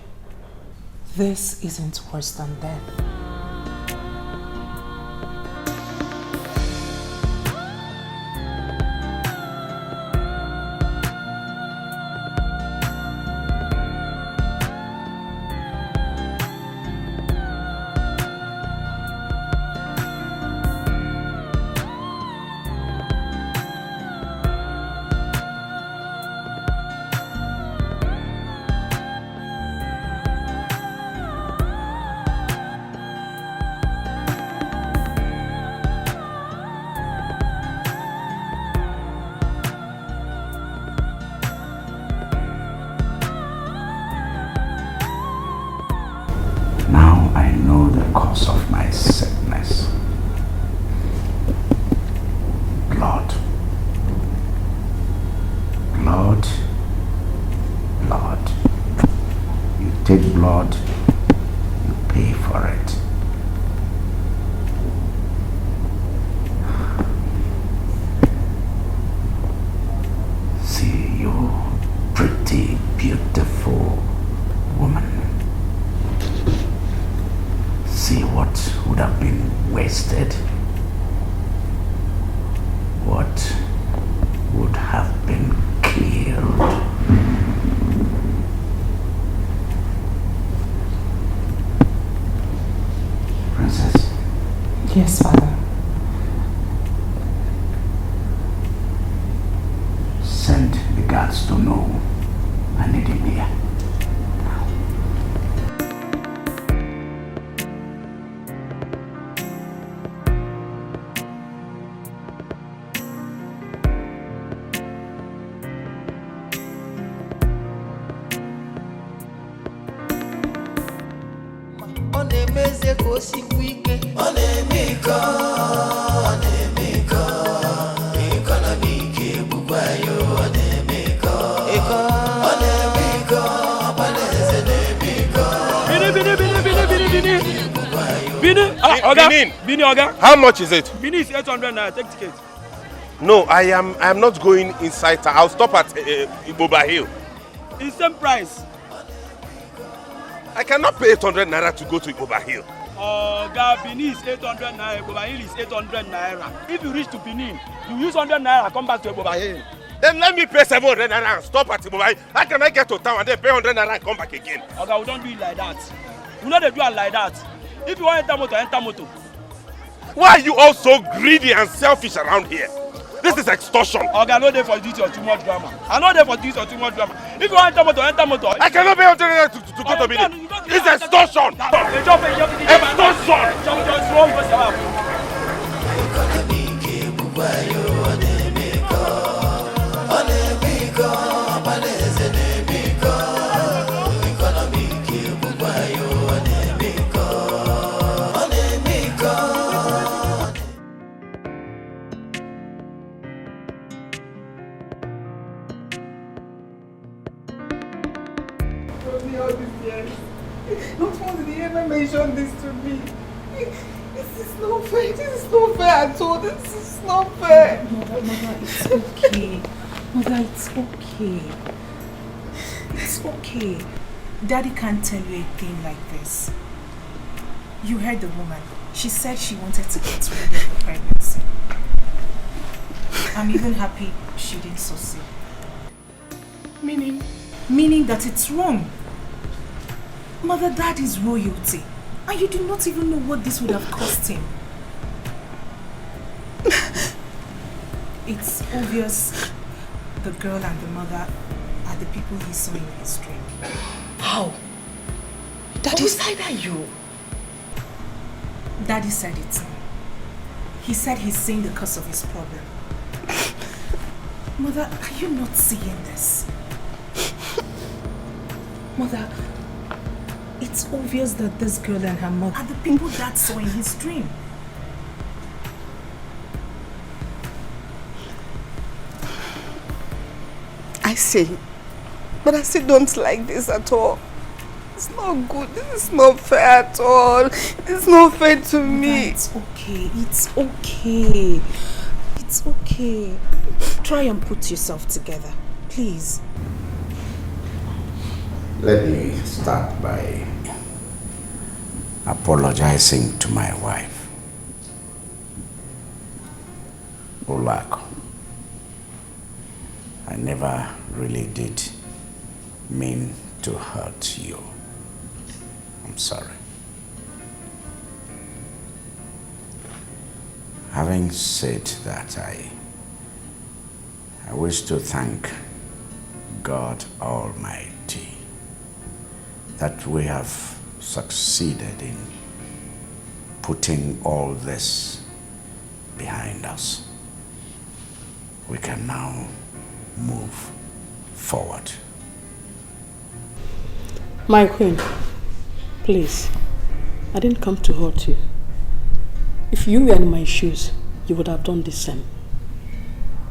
This isn't worse than death. Now I know the cause of my sickness. Blood. Blood. Blood. You take blood, you pay for it. See you, pretty, beautiful woman. See what would have been wasted. What would have been killed. Princess. Yes, Father. Send the guards to know I need him here. Bini, Oga. How much is it? Bini is 800 naira. Take ticket. No, I am not going inside. I'll stop at Iboba Hill. It's same price. I cannot pay 800 naira to go to Iboba Hill. Oga, Bini is 800 naira. Iboba Hill is 800 naira. If you reach to Benin, you use 100 naira, come back to Iboba Hill. Then let me pay 700 naira and stop at Iboba Hill. How can I get to town and then pay 100 naira and come back again? Oga, we don't do it like that. We know they do it like that. If you want to enter motor, enter motor. Why are you all so greedy and selfish around here? This is extortion. Okay, I know they for this or too much drama. I know they for this or too much drama. If you want to enter motor. I cannot pay 100 naira to go to Benin. It's extortion. Not once did he ever mention this to me. This is not fair. This is not fair at all. This is not fair. Mother, it's okay. Mother, it's okay. It's okay. Daddy can't tell you a thing like this. You heard the woman. She said she wanted to get rid of the pregnancy. I'm even happy she didn't succeed. Meaning? Meaning that it's wrong. Mother, Dad is royalty. And you do not even know what this would have cost him. It's obvious the girl and the mother are the people he saw in his dream. How? Daddy said that you? Daddy said it. He said he's seeing the cause of his problem. Mother, are you not seeing this? Mother, it's obvious that this girl and her mother are the people Dad saw in his dream. I see. But I still don't like this at all. It's not good. This is not fair at all. It's not fair to me. It's okay. It's okay. It's okay. okay. Try and put yourself together, please. Let me start by apologizing to my wife. Olako, I never really did mean to hurt you. I'm sorry. Having said that, I wish to thank God Almighty that we have succeeded in putting all this behind us. We can now move forward. My queen, please, I didn't come to hurt you. If you were in my shoes, you would have done the same.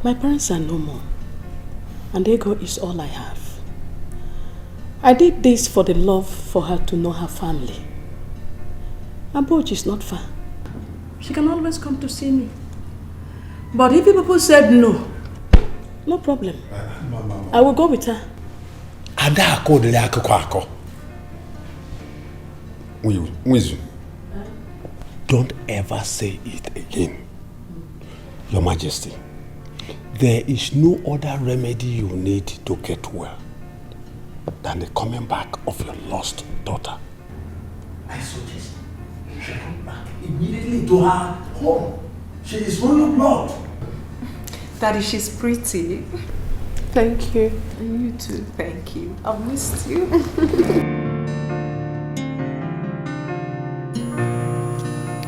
My parents are no more, and ego is all I have. I did this for the love for her to know her family. Aboj is not far. She can always come to see me. But if people said no, no problem. I will go with her. Don't ever say it again. Your Majesty, there is no other remedy you need to get well than the coming back of your lost daughter. I suggest you should come back immediately to her home. She is royal blood. Daddy, she's pretty. Thank you. And you too. Thank you. I've missed you.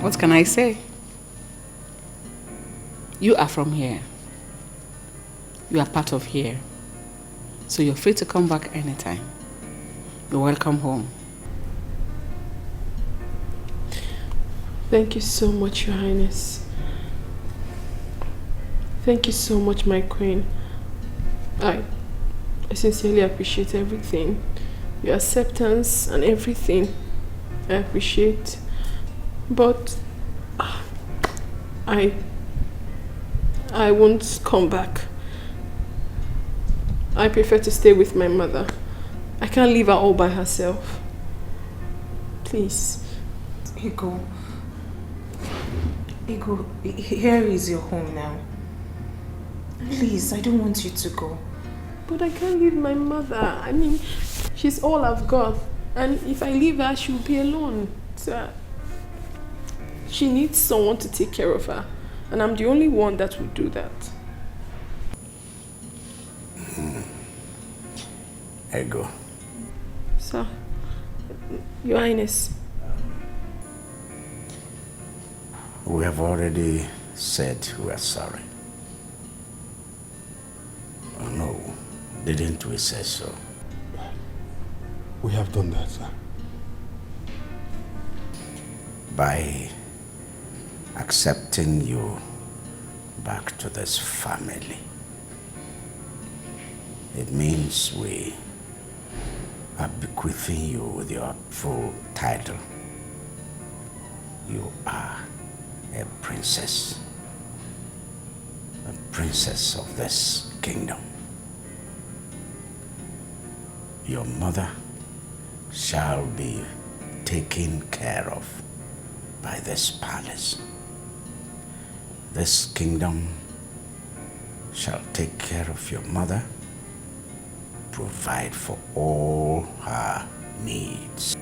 What can I say? You are from here. You are part of here. So you're free to come back anytime. You're welcome home. Thank you so much, Your Highness. Thank you so much, my queen. I sincerely appreciate everything. Your acceptance and everything. I appreciate. But I won't come back. I prefer to stay with my mother. I can't leave her all by herself. Please. Ego, here is your home now. Please, I don't want you to go. But I can't leave my mother. I mean, she's all I've got. And if I leave her, she'll be alone. So she needs someone to take care of her. And I'm the only one that will do that. Ego. Sir, Your Highness. We have already said we are sorry. Oh no, didn't we say so? We have done that, sir. By accepting you back to this family, it means we are bequeathing you with your full title. You are a princess of this kingdom. Your mother shall be taken care of by this palace. This kingdom shall take care of your mother, provide for all her needs.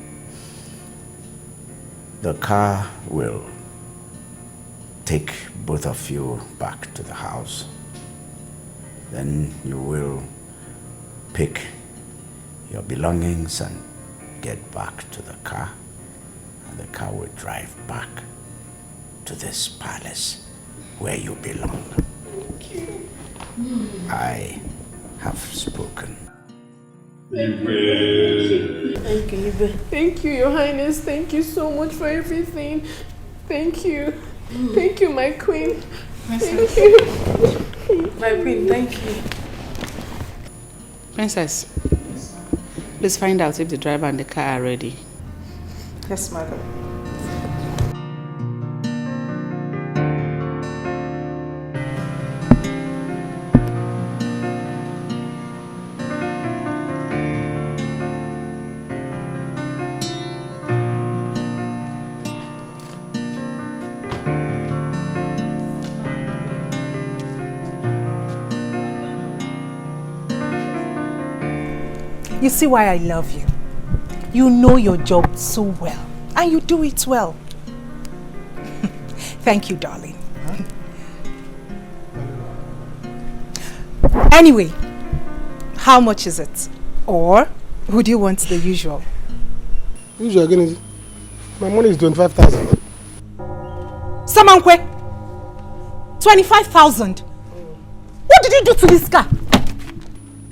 The car will take both of you back to the house. Then you will pick your belongings and get back to the car, and the car will drive back to this palace where you belong. Thank you. I have spoken. Thank you. Thank you, Your Highness. Thank you so much for everything. Thank you. Thank you, my queen. Thank you. My queen, thank you. Princess, please find out if the driver and the car are ready. Yes, madam. You see why I love you. You know your job so well, and you do it well. Thank you, darling. Anyway, how much is it? Or would you want the usual? Usual again, my money is 25,000. Samankwe, 25,000. What did you do to this car?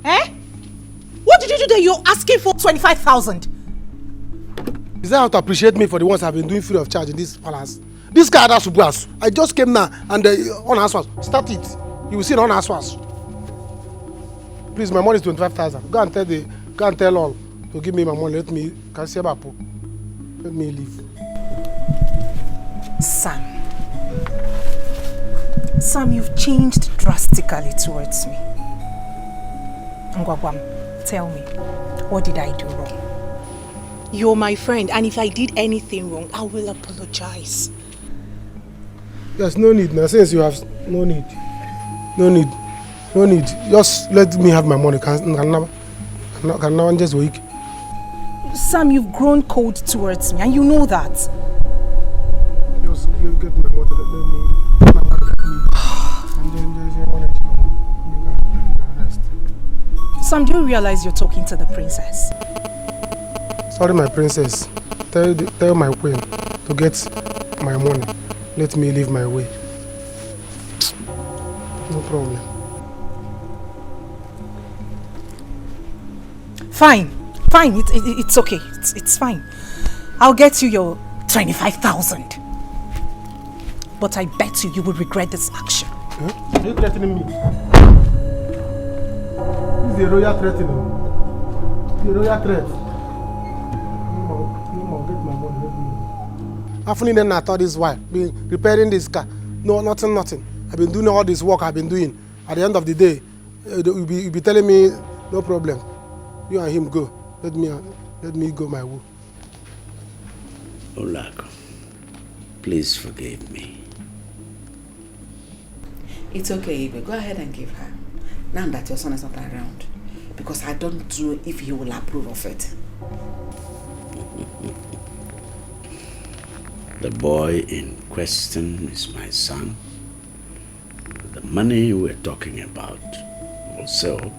Eh? What did you do that you're asking for 25,000? Is that how to appreciate me for the ones I've been doing free of charge in this palace? This car that's Subuas. I just came now and on Aswas. Start it. You will see it on Aswas. Please, my money is 25,000. Go and tell all to give me my money. Let me leave. Sam, you've changed drastically towards me. Ngwagwam, tell me, what did I do wrong? You're my friend, and if I did anything wrong, I will apologize. Yes, no need. Now, since you have no need. Just let me have my money. Can now just wait. Sam, you've grown cold towards me, and you know that. Just get my money. Let me. Sam, do you realize you're talking to the princess? Sorry, my princess. Tell my queen to get my money. Let me leave my way. No problem. Fine. It's okay. It's fine. I'll get you your 25,000. But I bet you will regret this action. Huh? Are you threatening me? This is the royal threat, you know. The royal threat. No more, get my money, let me. After then I thought this while, been repairing this car. No, nothing. I've been doing all this work I've been doing. At the end of the day, you'll be telling me, no problem. You and him go. Let me go my way. Olako, please forgive me. It's okay, Ibe. Go ahead and give her. Now that your son is not around. Because I don't know if he will approve of it. The boy in question is my son. The money we're talking about also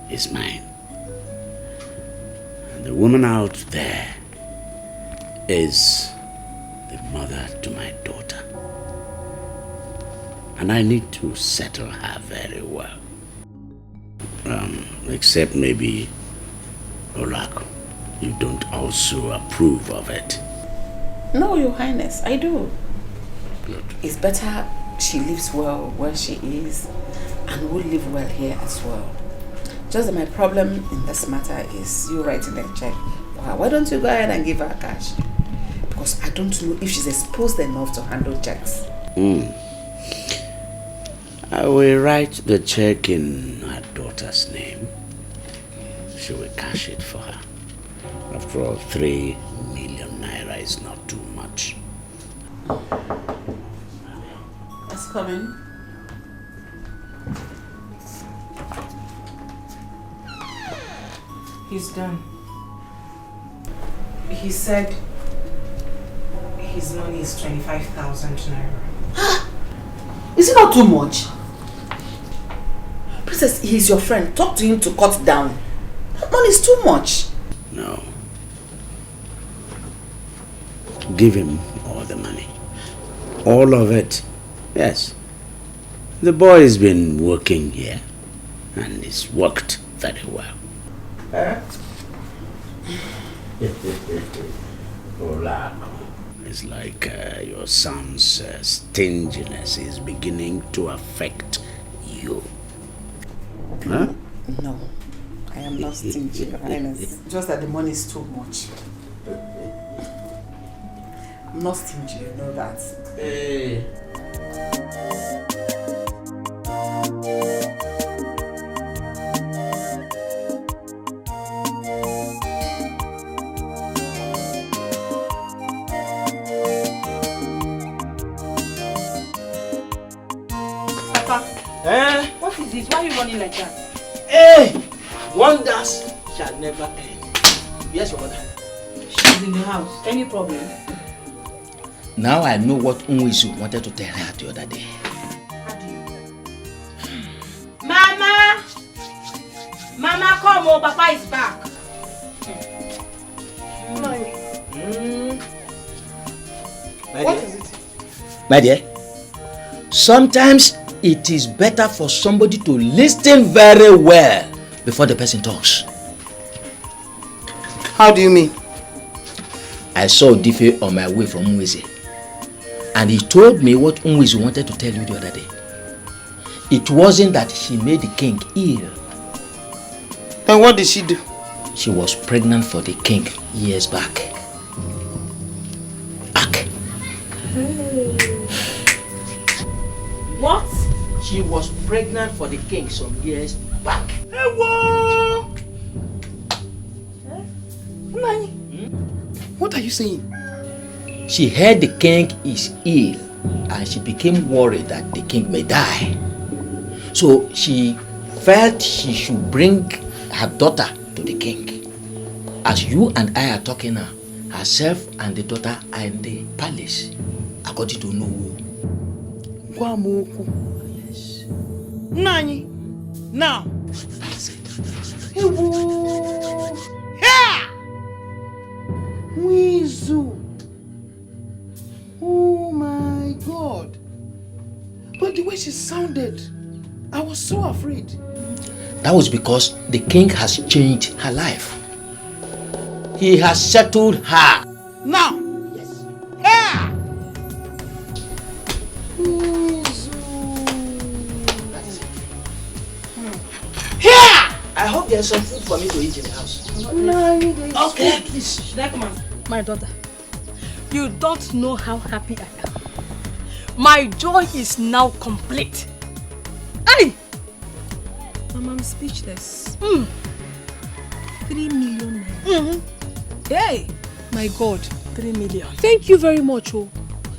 is mine. And the woman out there is the mother to my daughter. And I need to settle her very well. Except maybe, Olako, you don't also approve of it. No, Your Highness, I do. Good. It's better she lives well where she is and will live well here as well. Just that my problem in this matter is you writing a check. Why don't you go ahead and give her cash? Because I don't know if she's exposed enough to handle checks. I will write the check in her daughter's name. She will cash it for her. After all, 3 million naira is not too much. Let's come in. He's done. He said his money is 25,000 naira. Is it not too much? Princess, he's your friend. Talk to him to cut down. That money is too much. No. Give him all the money. All of it. Yes. The boy has been working here and it's worked very well. It's like your son's stinginess is beginning to affect you. Huh? No, I am not stingy, Your Highness. Just that the money is too much. I'm not stingy, you know that. Hey. Eh? What is this? Why are you running like that? Hey! Wonders shall never end. Yes, your mother. She's in the house. Any problem? Now I know what Unwizu wanted to tell her the other day. Mama! Mama, come on, Papa is back. What is it? My dear, sometimes it is better for somebody to listen very well before the person talks. How do you mean? I saw Dikeh on my way from Unwizu, and he told me what Unwizu wanted to tell you the other day. It wasn't that she made the king ill. Then what did she do? She was pregnant for the king years back. What? She was pregnant for the king some years back. Hey, whoa! What are you saying? She heard the king is ill and she became worried that the king may die. So she felt she should bring her daughter to the king. As you and I are talking now, herself and the daughter are in the palace, according to Nollywood. Yes. Nani? Now. Yeah! Wizu. Oh my God. But the way she sounded, I was so afraid. That was because the king has changed her life. He has settled her. Now. Yes. Yeah! Here! I hope there's some food for me to eat in the house. Okay, please. Should I come on? My daughter, you don't know how happy I am. My joy is now complete. Hey! Mama, I'm speechless. 3 million naira. Hey! My God. 3 million. Thank you very much, oh.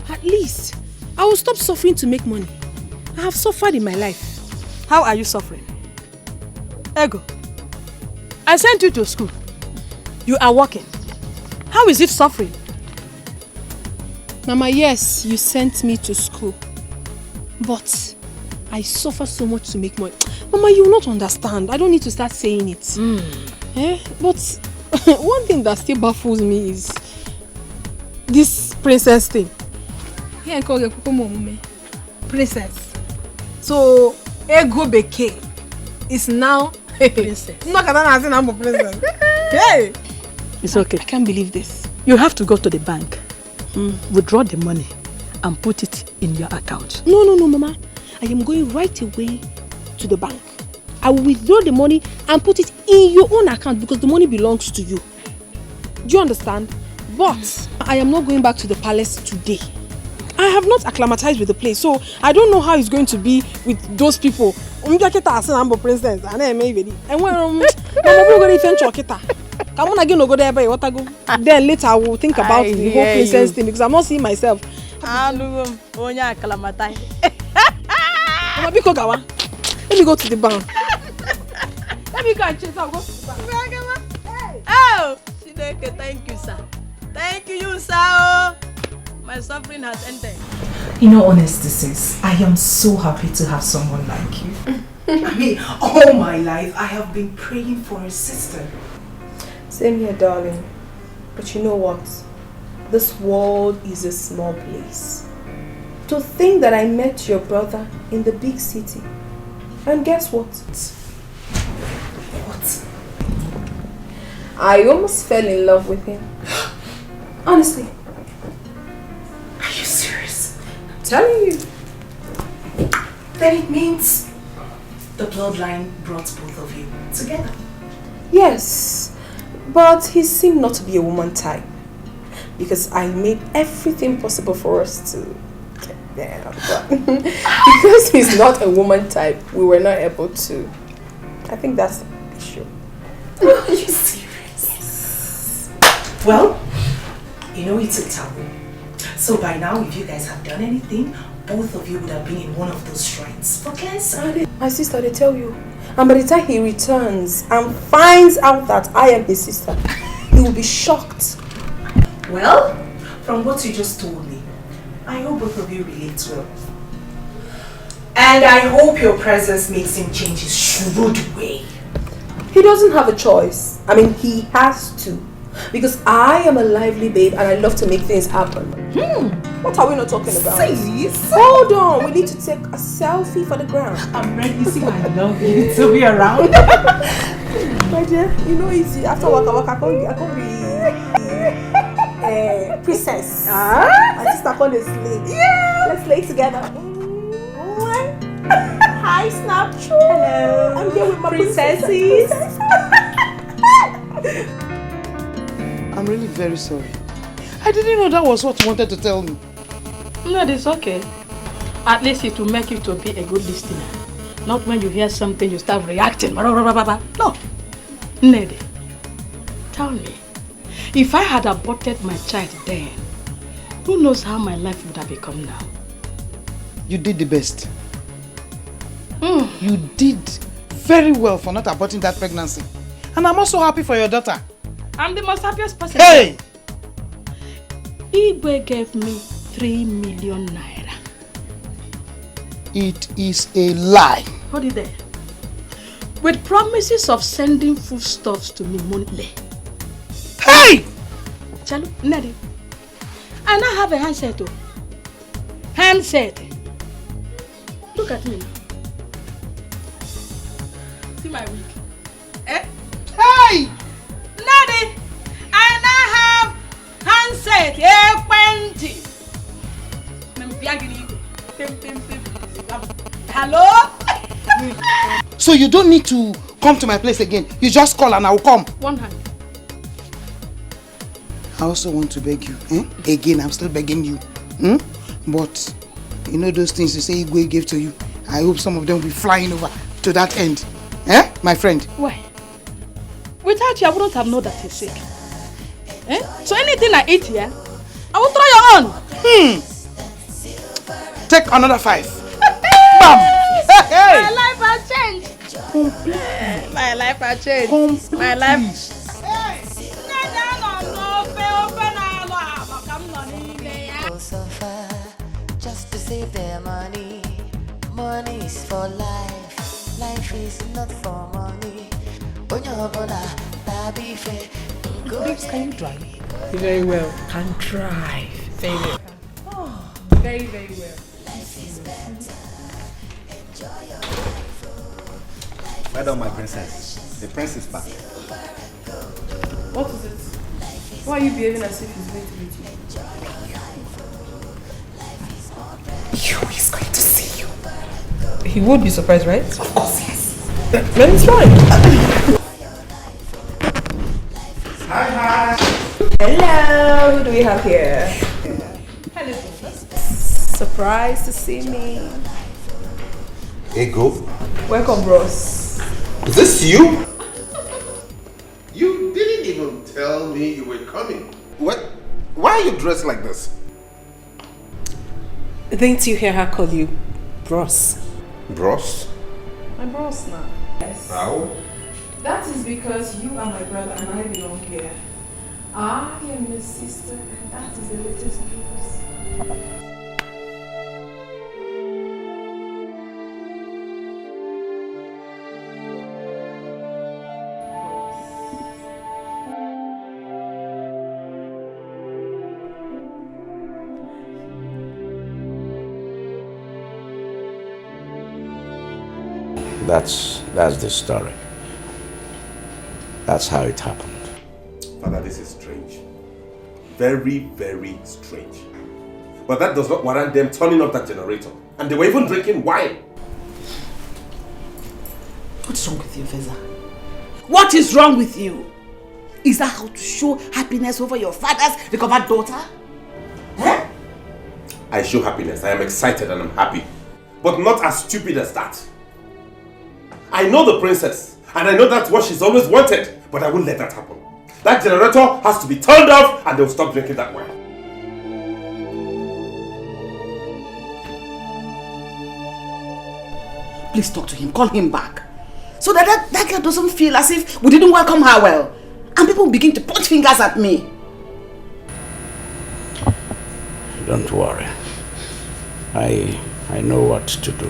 At least, I will stop suffering to make money. I have suffered in my life. How are you suffering? Ego, I sent you to school. You are working. How is it suffering? Mama, yes, you sent me to school. But I suffer so much to make money. Mama, you will not understand. I don't need to start saying it. But one thing that still baffles me is this princess thing. Princess. So, Ego Beke is now a princess. Princess. Hey! It's okay. I can't believe this. You have to go to the bank, withdraw the money, and put it in your account. No, Mama. I am going right away to the bank. I will withdraw the money and put it in your own account because the money belongs to you. Do you understand? But I am not going back to the palace today. I have not acclimatized with the place, so I don't know how it's going to be with those people. Princess. And then later I will think about the whole princess thing because I'm not seeing myself. Let me go to the bank. Let me go and chase. I'll go to the bank. Oh, thank you, sir. Thank you, sir. My suffering has ended. In all honesty, sis, I am so happy to have someone like you. I mean, all my life I have been praying for a sister. Same here, darling. But you know what? This world is a small place. To think that I met your brother in the big city. And guess what? What? I almost fell in love with him. Honestly. Are you serious? I'm telling you. Then it means the bloodline brought both of you together. Yes, but he seemed not to be a woman type. Because I made everything possible for us to get there. But because he's not a woman type, we were not able to. I think that's the issue. Are you serious? Yes. Well, you know it's a taboo. So by now, if you guys have done anything, both of you would have been in one of those shrines for cleansing. My sister, they tell you. And by the time he returns and finds out that I am his sister, he will be shocked. Well, from what you just told me, I hope both of you relate well. And I hope your presence makes him change his shrewd way. He doesn't have a choice. I mean, he has to. Because I am a lively babe and I love to make things happen. What are we not talking about? Sis. Hold on, we need to take a selfie for the ground. I'm ready. You see, I love you to be around. My dear, you know easy. After waka waka, I can't be princess. My sister called a slave. Yeah. Let's lay together. Hi, Snapchat. Hello. I'm here with my princesses. I'm really very sorry. I didn't know that was what you wanted to tell me. No, it's okay. At least it will make you to be a good listener. Not when you hear something you start reacting. No. Ned, tell me, if I had aborted my child then, who knows how my life would have become now? You did the best. You did very well for not aborting that pregnancy. And I'm also happy for your daughter. I'm the most happiest person. Hey! Igwe gave me 3 million naira. It is a lie. Hold it there. With promises of sending foodstuffs to me monthly. Hey! Chalu, Nadi. I now have a handset. Handset. Look at me. See my wig. Eh? Hey! Nadi, I now have handset. Hello? So you don't need to come to my place again. You just call and I will come. One hand. I also want to beg you. Again, I'm still begging you. But you know those things you say Igwe gave to you. I hope some of them will be flying over to that end. My friend? Why? Without you, I wouldn't have known that you're sick. So anything I eat here, I will try your own. Take another 5. Bam! Hey! My life has changed. My life has changed. My life. Just to save their money. Money is for life. Life is not for money. Babes, can you drive? Very well. Can drive. Very well. Oh, very, very well. Well done, my princess. The prince is back. What is it? Why are you behaving as if he's going to meet you? He's going to see you. He would be surprised, right? Of course, yes. Then it's fine. Hi. Hello, who do we have here? Hello. Surprised to see me. Ego? Welcome, bros. Is this you? You didn't even tell me you were coming. What? Why are you dressed like this? Didn't you hear her call you bros? Bros? My bros now. Yes. How? That is because you are my brother and I belong here. I am your sister and that is the latest news. That's the story. That's how it happened. Father, this is strange. Very, very strange. But that does not warrant them turning off that generator. And they were even drinking wine. What's wrong with you, Feza? What is wrong with you? Is that how to show happiness over your father's recovered daughter? I show happiness. I am excited and I'm happy. But not as stupid as that. I know the princess. And I know that's what she's always wanted. But I won't let that happen. That generator has to be turned off and they'll stop drinking that wine. please talk to him. Call him back. So that girl doesn't feel as if we didn't welcome her well. And people begin to point fingers at me. Don't worry. I know what to do.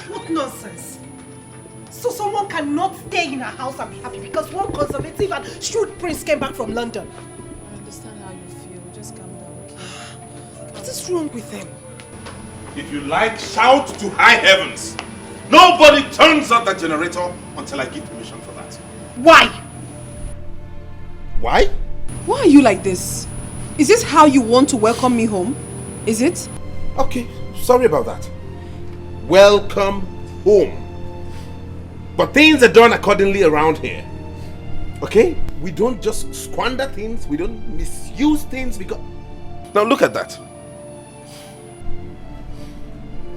What nonsense! So someone cannot stay in her house and be happy because one conservative and shrewd prince came back from London. I understand how you feel. Just calm down, okay? What is wrong with them? If you like, shout to high heavens. Nobody turns on that generator until I give permission for that. Why? Why? Why are you like this? Is this how you want to welcome me home? Is it? Okay, sorry about that. Welcome home. But things are done accordingly around here. Okay? We don't just squander things. We don't misuse things because... Now look at that.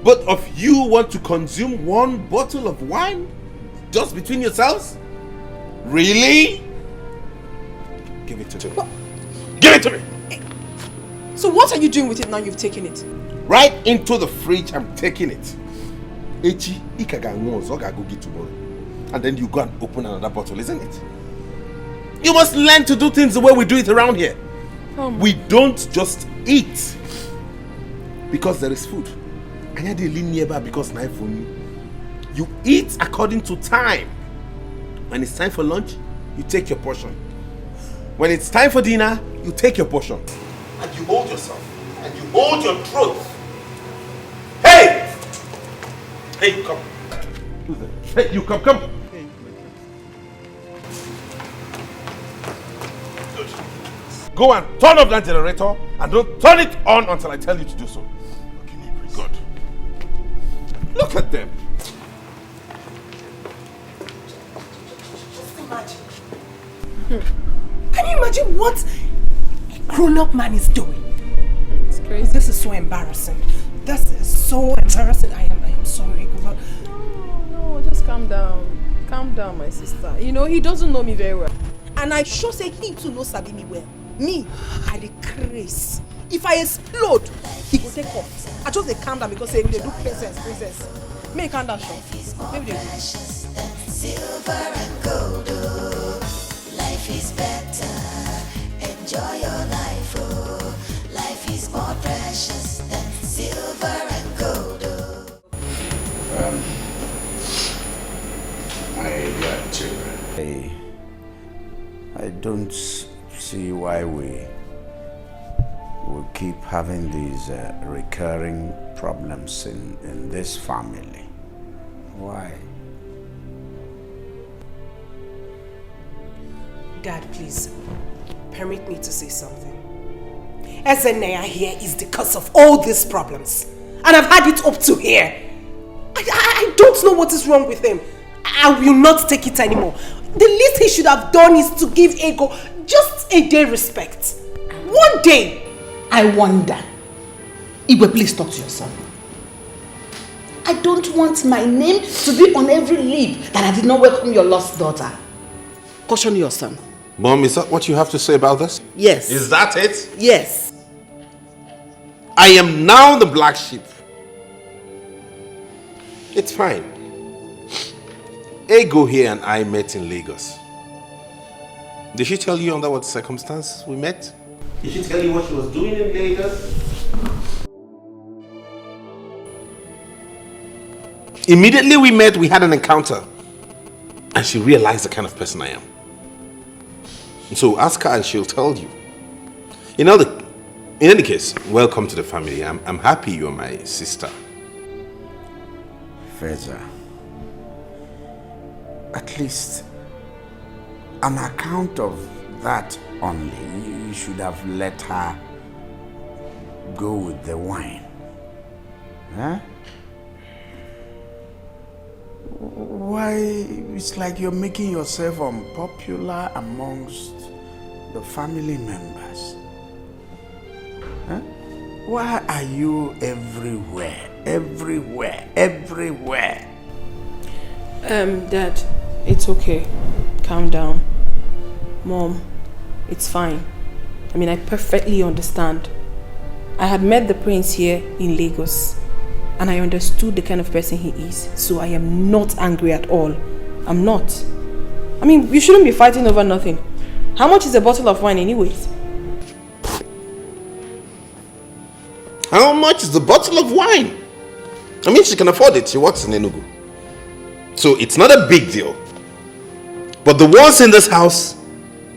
Both of you want to consume one bottle of wine? Just between yourselves? Really? Give it to me. What? Give it to me! So what are you doing with it now you've taken it? Right into the fridge, I'm taking it. Echi, go get tomorrow. And then you go and open another bottle, isn't it? You must learn to do things the way we do it around here. We don't just eat because there is food. And they live nearby because knife for me. You eat according to time. When it's time for lunch, you take your portion. When it's time for dinner, you take your portion. And you hold yourself. And you hold your throat. Hey! Hey, come. Hey, you come. Good. Go and turn off that generator and don't turn it on until I tell you to do so. Good. Look at them. Just imagine. Can you imagine what a grown-up man is doing? It's crazy. This is so embarrassing. This is so embarrassing. I am sorry. No, just calm down. Calm down, my sister. You know, he doesn't know me very well. And I sure say he too knows Sabi me well. Me, I the craze. If I explode, he will take off. I just calm down because they do princess. May calm down, Sean. Maybe they do. Silver and gold, oh. Life is better. Enjoy your life, oh. Life is more precious than silver and gold, oh. My children, I don't see why we keep having these recurring problems in this family. Why? Dad, please, permit me to say something. Ezenaya here is the cause of all these problems. And I've had it up to here. I don't know what is wrong with him. I will not take it anymore. The least he should have done is to give Ego just a day respect. One day. I wonder. Igwe, please talk to your son. I don't want my name to be on every lip that I did not welcome your lost daughter. Caution your son. Mom, is that what you have to say about this? Yes. Is that it? Yes. I am now the black sheep. It's fine. Ego here and I met in Lagos. Did she tell you under what circumstance we met? Did she tell you what she was doing in Lagos? Immediately we met, we had an encounter. And she realized the kind of person I am. So ask her and she'll tell you. In any case, welcome to the family. I'm happy you're my sister. Feza, at least on account of that only, you should have let her go with the wine. Huh? Why, it's like you're making yourself unpopular amongst the family members. Huh? Why are you everywhere? Dad, it's okay. Calm down. Mom, it's fine. I perfectly understand. I had met the prince here in Lagos. And I understood the kind of person he is. So I am not angry at all. I'm not. I mean, you shouldn't be fighting over nothing. How much is a bottle of wine anyways? How much is the bottle of wine? I mean, she can afford it. She works in Enugu. So it's not a big deal. But the ones in this house,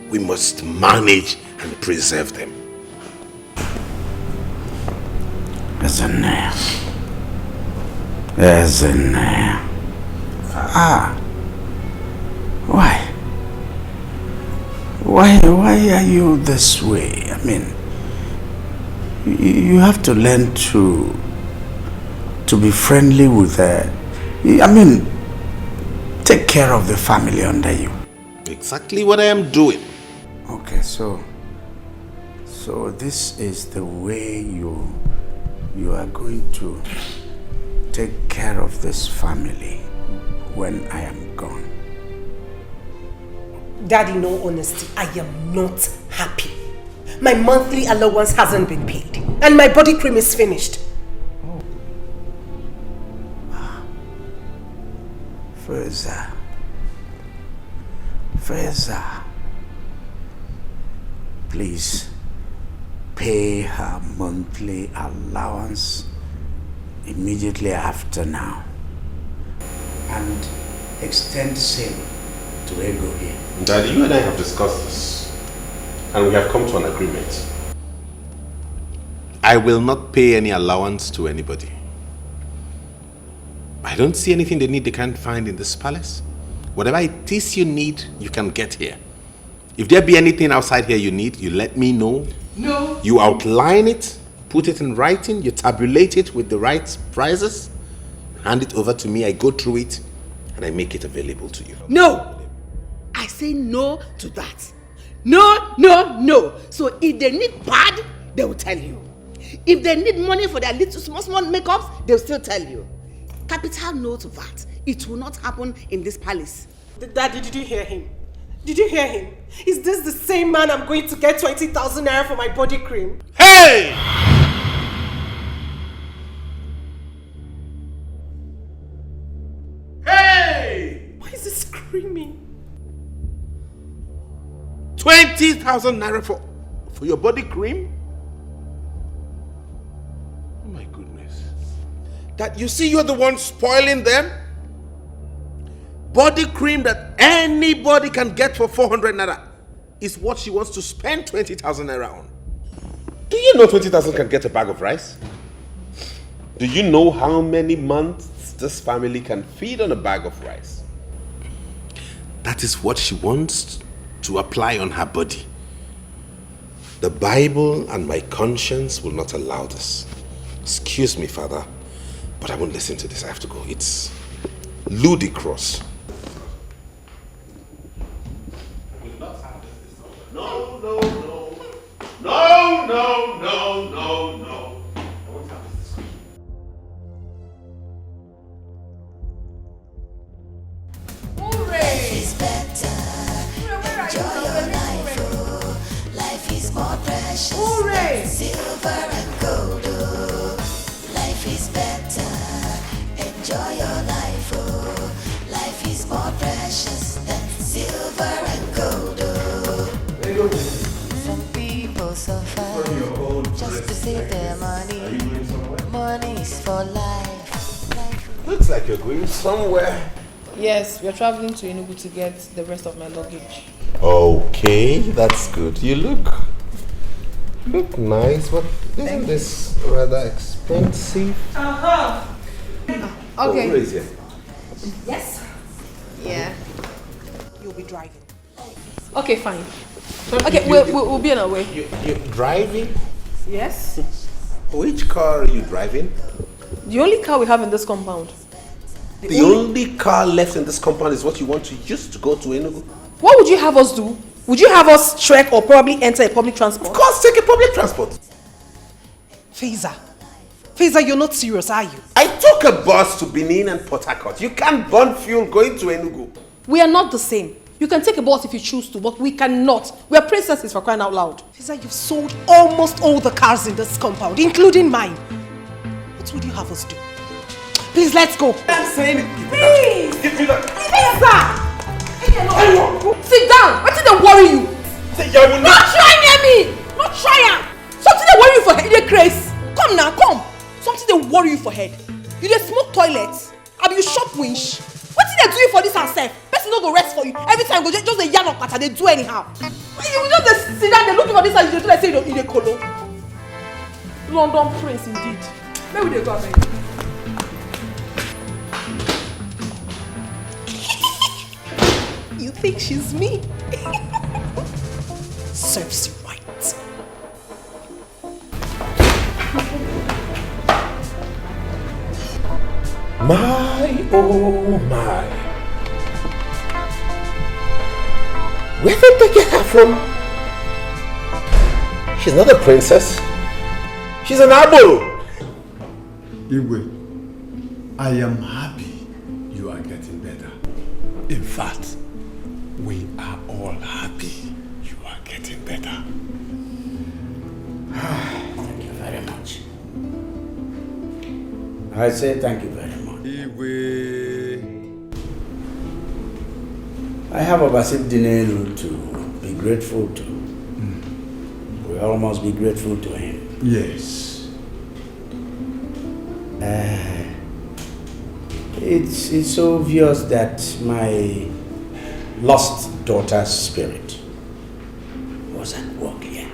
we must manage and preserve them. Why are you this way? I mean, you have to learn to be friendly with her. I mean, take care of the family under you. Exactly what I am doing. Okay, so this is the way you are going to take care of this family when I am gone. Daddy, no honesty, I am not happy. My monthly allowance hasn't been paid and my body cream is finished. Feza, please pay her monthly allowance immediately after now and extend same to Ego here. Daddy, you and I have discussed this and we have come to an agreement. I will not pay any allowance to anybody. I don't see anything they need they can't find in this palace. Whatever it is you need, you can get here. If there be anything outside here you need, you let me know. No. You outline it, put it in writing, you tabulate it with the right prices, hand it over to me, I go through it, and I make it available to you. No. I say no to that. No, no, no. So if they need pad, they will tell you. If they need money for their little small makeups, they'll still tell you. Capital no to that. It will not happen in this palace. Daddy, did you hear him? Did you hear him? Is this the same man I'm going to get 20,000 naira for my body cream? Hey! Hey! Why is he screaming? 20,000 naira for your body cream? Oh my goodness. That you see you're the one spoiling them? Body cream that anybody can get for 400 naira is what she wants to spend 20,000 naira on. Do you know 20,000 can get a bag of rice? Do you know how many months this family can feed on a bag of rice? That is what she wants to apply on her body. The Bible and my conscience will not allow this. Excuse me, Father, but I won't listen to this. I have to go. It's ludicrous. No, no, no. No, no, no, no, no. I won't have this discussion. Life is better. Enjoy your life. Oh. Life is more precious than silver and gold. Oh. Life is better. Enjoy your life. Oh. Life is more precious than silver and gold. Oh. Some people suffer just to save their money. Money is for life. Looks like you're going somewhere. Yes, we are traveling to Enugu to get the rest of my luggage. Okay, that's good. You look nice, but isn't this rather expensive? Okay. Oh, where is it? Yes. Yeah. You'll be driving. Okay, fine. Okay, we'll be on our way. You're driving? Yes. Which car are you driving? The only car we have in this compound. The only car left in this compound is what you want to use to go to Enugu? What would you have us do? Would you have us trek or probably enter a public transport? Of course, take a public transport. Feza, you're not serious, are you? I took a bus to Benin and Port Harcourt. You can't burn fuel going to Enugu. We are not the same. You can take a bus if you choose to, but we cannot. We are princesses, for crying out loud. Feza, you've sold almost all the cars in this compound, including mine. What would you have us do? Please, let's go. I'm saying it. Please. Give me that. Sit down. What did they worry you? I will not try near me. Not try. Something they worry you for head. You craze. Come now, come. Something they worry you for head. You dey smoke toilets. Abi you shop winch. What did they do you for this herself? Person no go rest for you. Every time go just a yarn of pattern. They do anyhow. You just sit down. They looking for this and you do like say you dey colo. London prince indeed. Where will they go, baby? You think she's me? Serves you right. My, oh my. Where did they get her from? She's not a princess. She's an abo. Igwe, I am happy you are getting better. In fact, we are all happy you are getting better. Thank you very much. I say thank you very much. Igwe. I have a Basit Dinelu to be grateful to. We all must be grateful to him. Yes. It's obvious that my lost daughter's spirit was at work here.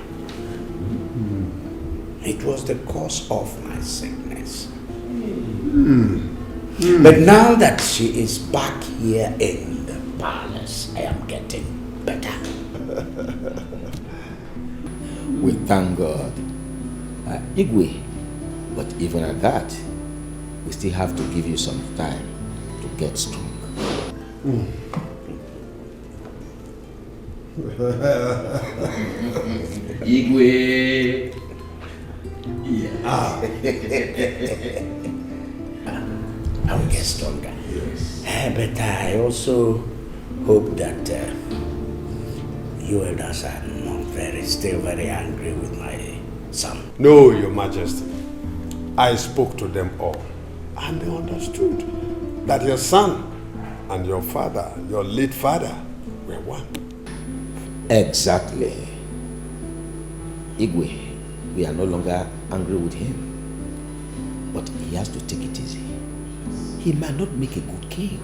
It was the cause of my sickness. But now that she is back here in the palace, I am getting better. We thank God. Igwe, but even at that, we still have to give you some time to get strong. Igwe. Yeah. I will get stronger. Yes. But I also hope that you elders are not still very angry with my son. No, Your Majesty. I spoke to them all, and they understood that your son and your father, your late father, were one. Exactly. Igwe, we are no longer angry with him, but he has to take it easy. He might not make a good king.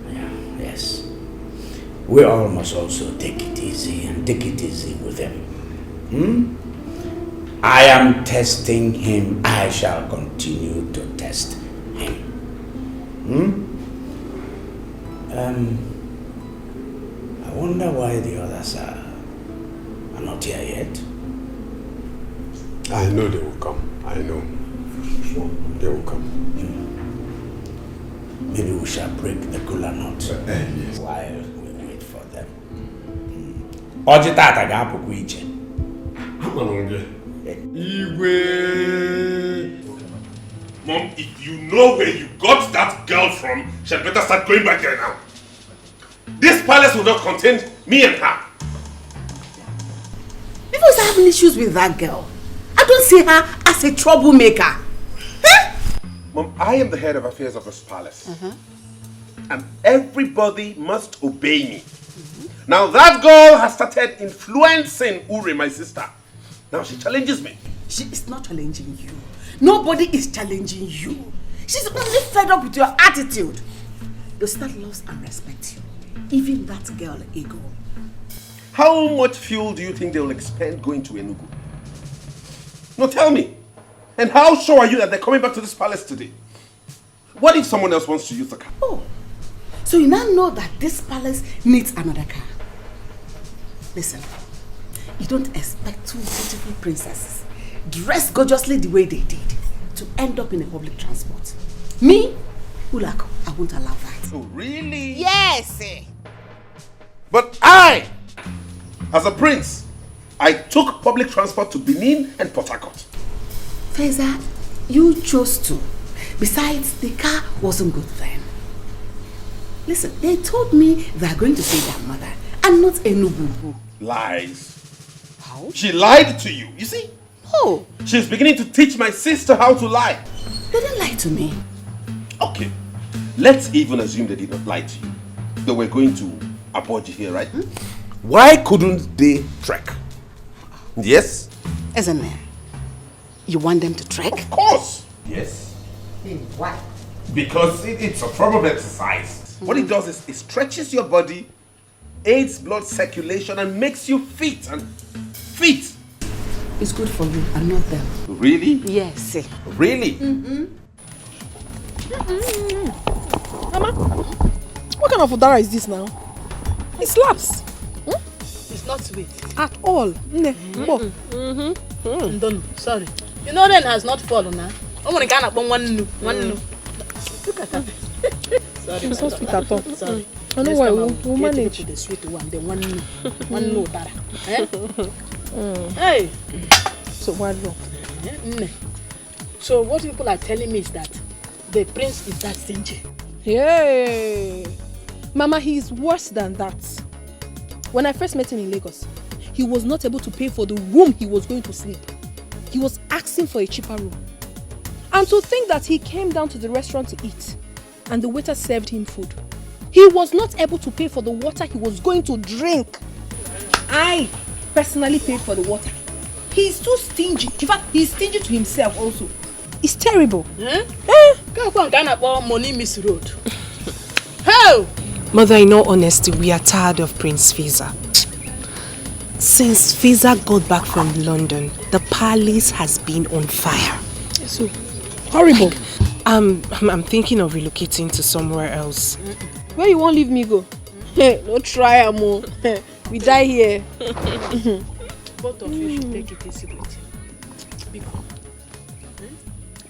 Yeah, yes. We all must also take it easy and take it easy with him. I am testing him. I shall continue to test him. I wonder why the others are not here yet. I know they will come. I know. They will come. Maybe we shall break the kola nut yes. while we wait for them. Oji tata ga-apụkwa iche. Igwe. Mom, if you know where you got that girl from, she'd better start going back there now. This palace will not contain me and her. If I was having issues with that girl, I don't see her as a troublemaker. Mom, I am the head of affairs of this palace. And everybody must obey me. Now that girl has started influencing Uri, my sister. Now she challenges me. She is not challenging you. Nobody is challenging you. She's only fed up with your attitude. Your sister loves and respects you. Even that girl, Ego. How much fuel do you think they will expend going to Enugu? No, tell me. And how sure are you that they're coming back to this palace today? What if someone else wants to use the car? Oh, so you now know that this palace needs another car. Listen, you don't expect two beautiful princesses, dressed gorgeously the way they did, to end up in a public transport. Me, Ulako, I won't allow that. Oh, really? Yes! But I, as a prince, I took public transport to Benin and Port Harcourt. Feza, you chose to. Besides, the car wasn't good then. Listen, they told me they are going to see their mother and not Enugu. Lies. How? She lied to you, you see? No. Oh. She's beginning to teach my sister how to lie. They didn't lie to me. Okay, let's even assume they did not lie to you. They were going to Abuja here, right? Why couldn't they trek? Yes? Isn't it? You want them to trek? Of course. Yes. Why? Because it's a form of exercise. What it does is it stretches your body, aids blood circulation, and makes you fit. It's good for you and not them. Really? Yes. Really? Mama, what kind of udara is this now? It slaps. It's not sweet. At all. Sorry. You know rain has not fallen now. I'm gonna get one. Look at that. Sorry. It's not sweet at all. Sorry. I know why we'll manage. The sweet one, the one no dara. Hey. So what wrong? So what people are telling me is that the prince is that stingy. Hey, Mama, he is worse than that. When I first met him in Lagos, he was not able to pay for the room he was going to sleep. He was asking for a cheaper room. And to think that he came down to the restaurant to eat and the waiter served him food. He was not able to pay for the water he was going to drink. I personally paid for the water. He's too stingy. In fact, he's stingy to himself also. It's terrible. Money miss road. How? Mother, in all honesty, we are tired of Prince Fiza. Since Fiza got back from London, the palace has been on fire. So horrible. I'm thinking of relocating to somewhere else. Where you won't leave me go? No try, Amo. We die here. Both of you should take it easy with him.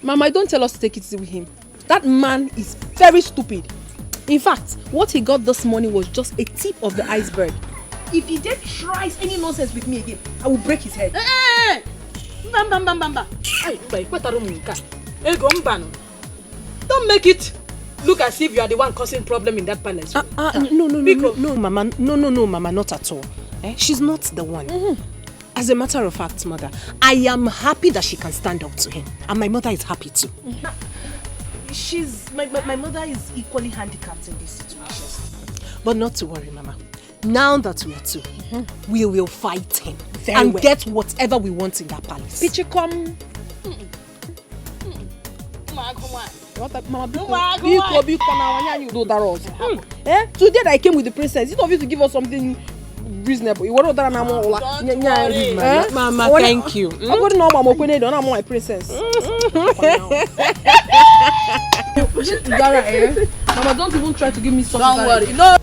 Mama, don't tell us to take it easy with him. That man is very stupid. In fact, what he got this morning was just a tip of the iceberg. If he then tries any nonsense with me again, I will break his head. Hey! Don't make it look as if you are the one causing problem in that palace. No, Mama. No, Mama, not at all. She's not the one. As a matter of fact, Mother, I am happy that she can stand up to him. And my mother is happy too. My mother is equally handicapped in this situation. But not to worry, Mama. Now that we are two, we will fight him Very well. get whatever we want in that palace. Pichikom. Today that I came with the princess, it's obvious to give us something reasonable. Mama, thank you. I'm going to know I'm my princess. Mama, don't even try to give me something. Don't worry. No.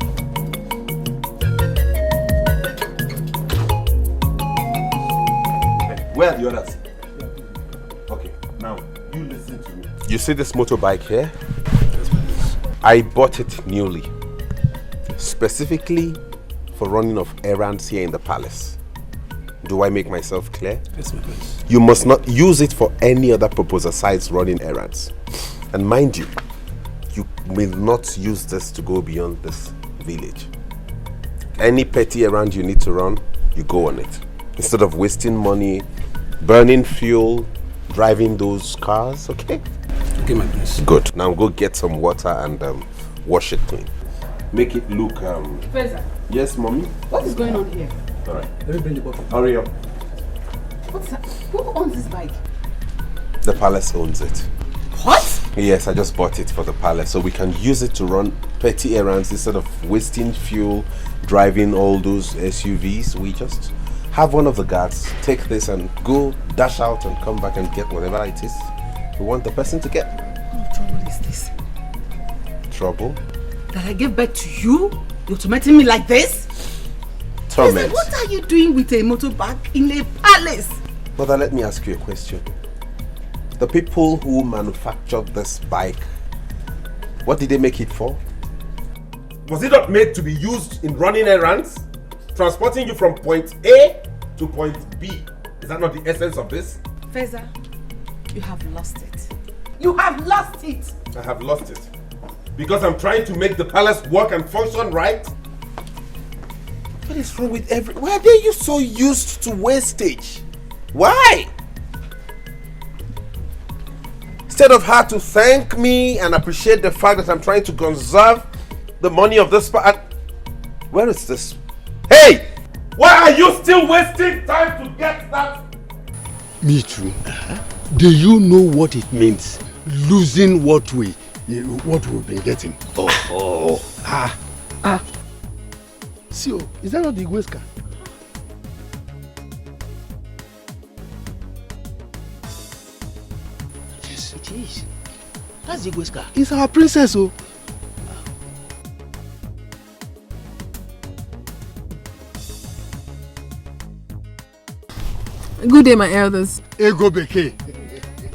Where are the others? Okay, now you listen to me. You see this motorbike here? I bought it newly, specifically for running of errands here in the palace. Do I make myself clear? Yes, my prince. You must not use it for any other purpose besides running errands. And mind you, you will not use this to go beyond this village. Any petty errand you need to run, you go on it. Instead of wasting money, burning fuel, driving those cars, okay? Okay, my prince. Good. Now go get some water and wash it clean. Make it look... Feza, Yes, mommy? what is going on here? All right. Let me bring the bottle. Hurry up. What's that? Who owns this bike? The palace owns it. What? Yes, I just bought it for the palace so we can use it to run petty errands instead of wasting fuel, driving all those SUVs. We just have one of the guards take this and go dash out and come back and get whatever it is we want the person to get. What trouble is this? Trouble? That I gave birth to you? You're tormenting me like this? Torment. What are you doing with a motorbike in a palace? Mother, let me ask you a question. The people who manufactured this bike, what did they make it for? Was it not made to be used in running errands? Transporting you from point A to point B. Is that not the essence of this? Feza, you have lost it. You have lost it! I have lost it. Because I'm trying to make the palace work and function right? What is wrong with Why are they so used to wastage? Why? instead of her to thank me and appreciate the fact that I'm trying to conserve the money of this where is this? Hey! Why are you still wasting time to get that? Me too. Do you know what it means? Losing what we've been getting. See, is that not the Igwe's car? Yes, it is. That's the Igwe's car. It's our princess, oh. Good day, my elders. Ego Beke.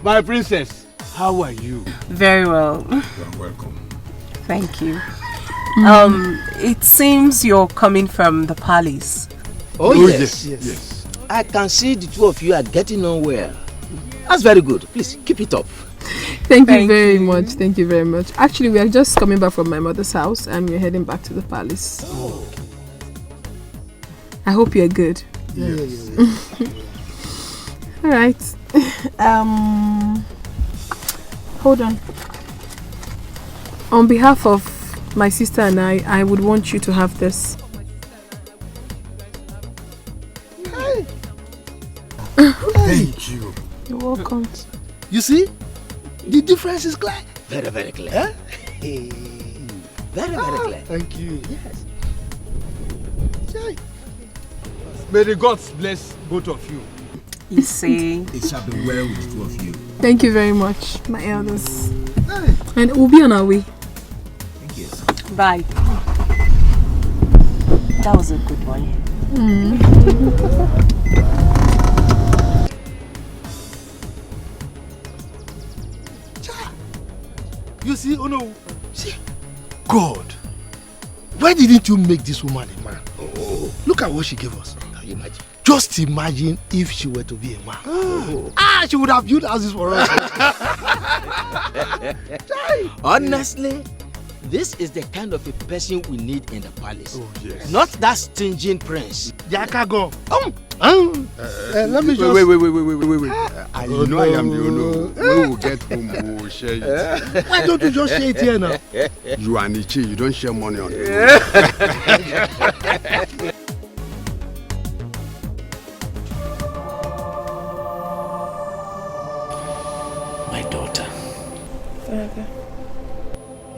My princess, how are you? Very well. You're welcome. Thank you. It seems you're coming from the palace. Oh, yes. I can see the two of you are getting on well. That's very good. Please, keep it up. Thank you very much. Thank you very much. Actually, we are just coming back from my mother's house and we're heading back to the palace. Oh. I hope you're good. Yes. All right. Hold on. On behalf of my sister and I would want you to have this. Thank you. You're welcome. You see? The difference is clear. Very, very clear. Huh? Very, very clear. Thank you. Yes. May the gods bless both of you. You see? It shall be well with two of you. Thank you very much, my elders. And we'll be on our way. Thank you. Bye. That was a good one. You see, oh no. See, God, why didn't you make this woman a man? Oh, look at what she gave us. Can you imagine? Just imagine if she were to be a man. She would have built houses for us. Honestly, this is the kind of a person we need in the palace. Oh, yes. Not that stinging prince. Yakago. Let me just... Wait. I know I am the owner. When we get home, we will share it. Why don't you just share it here now? You are Nichi, you don't share money on it. My daughter. Father.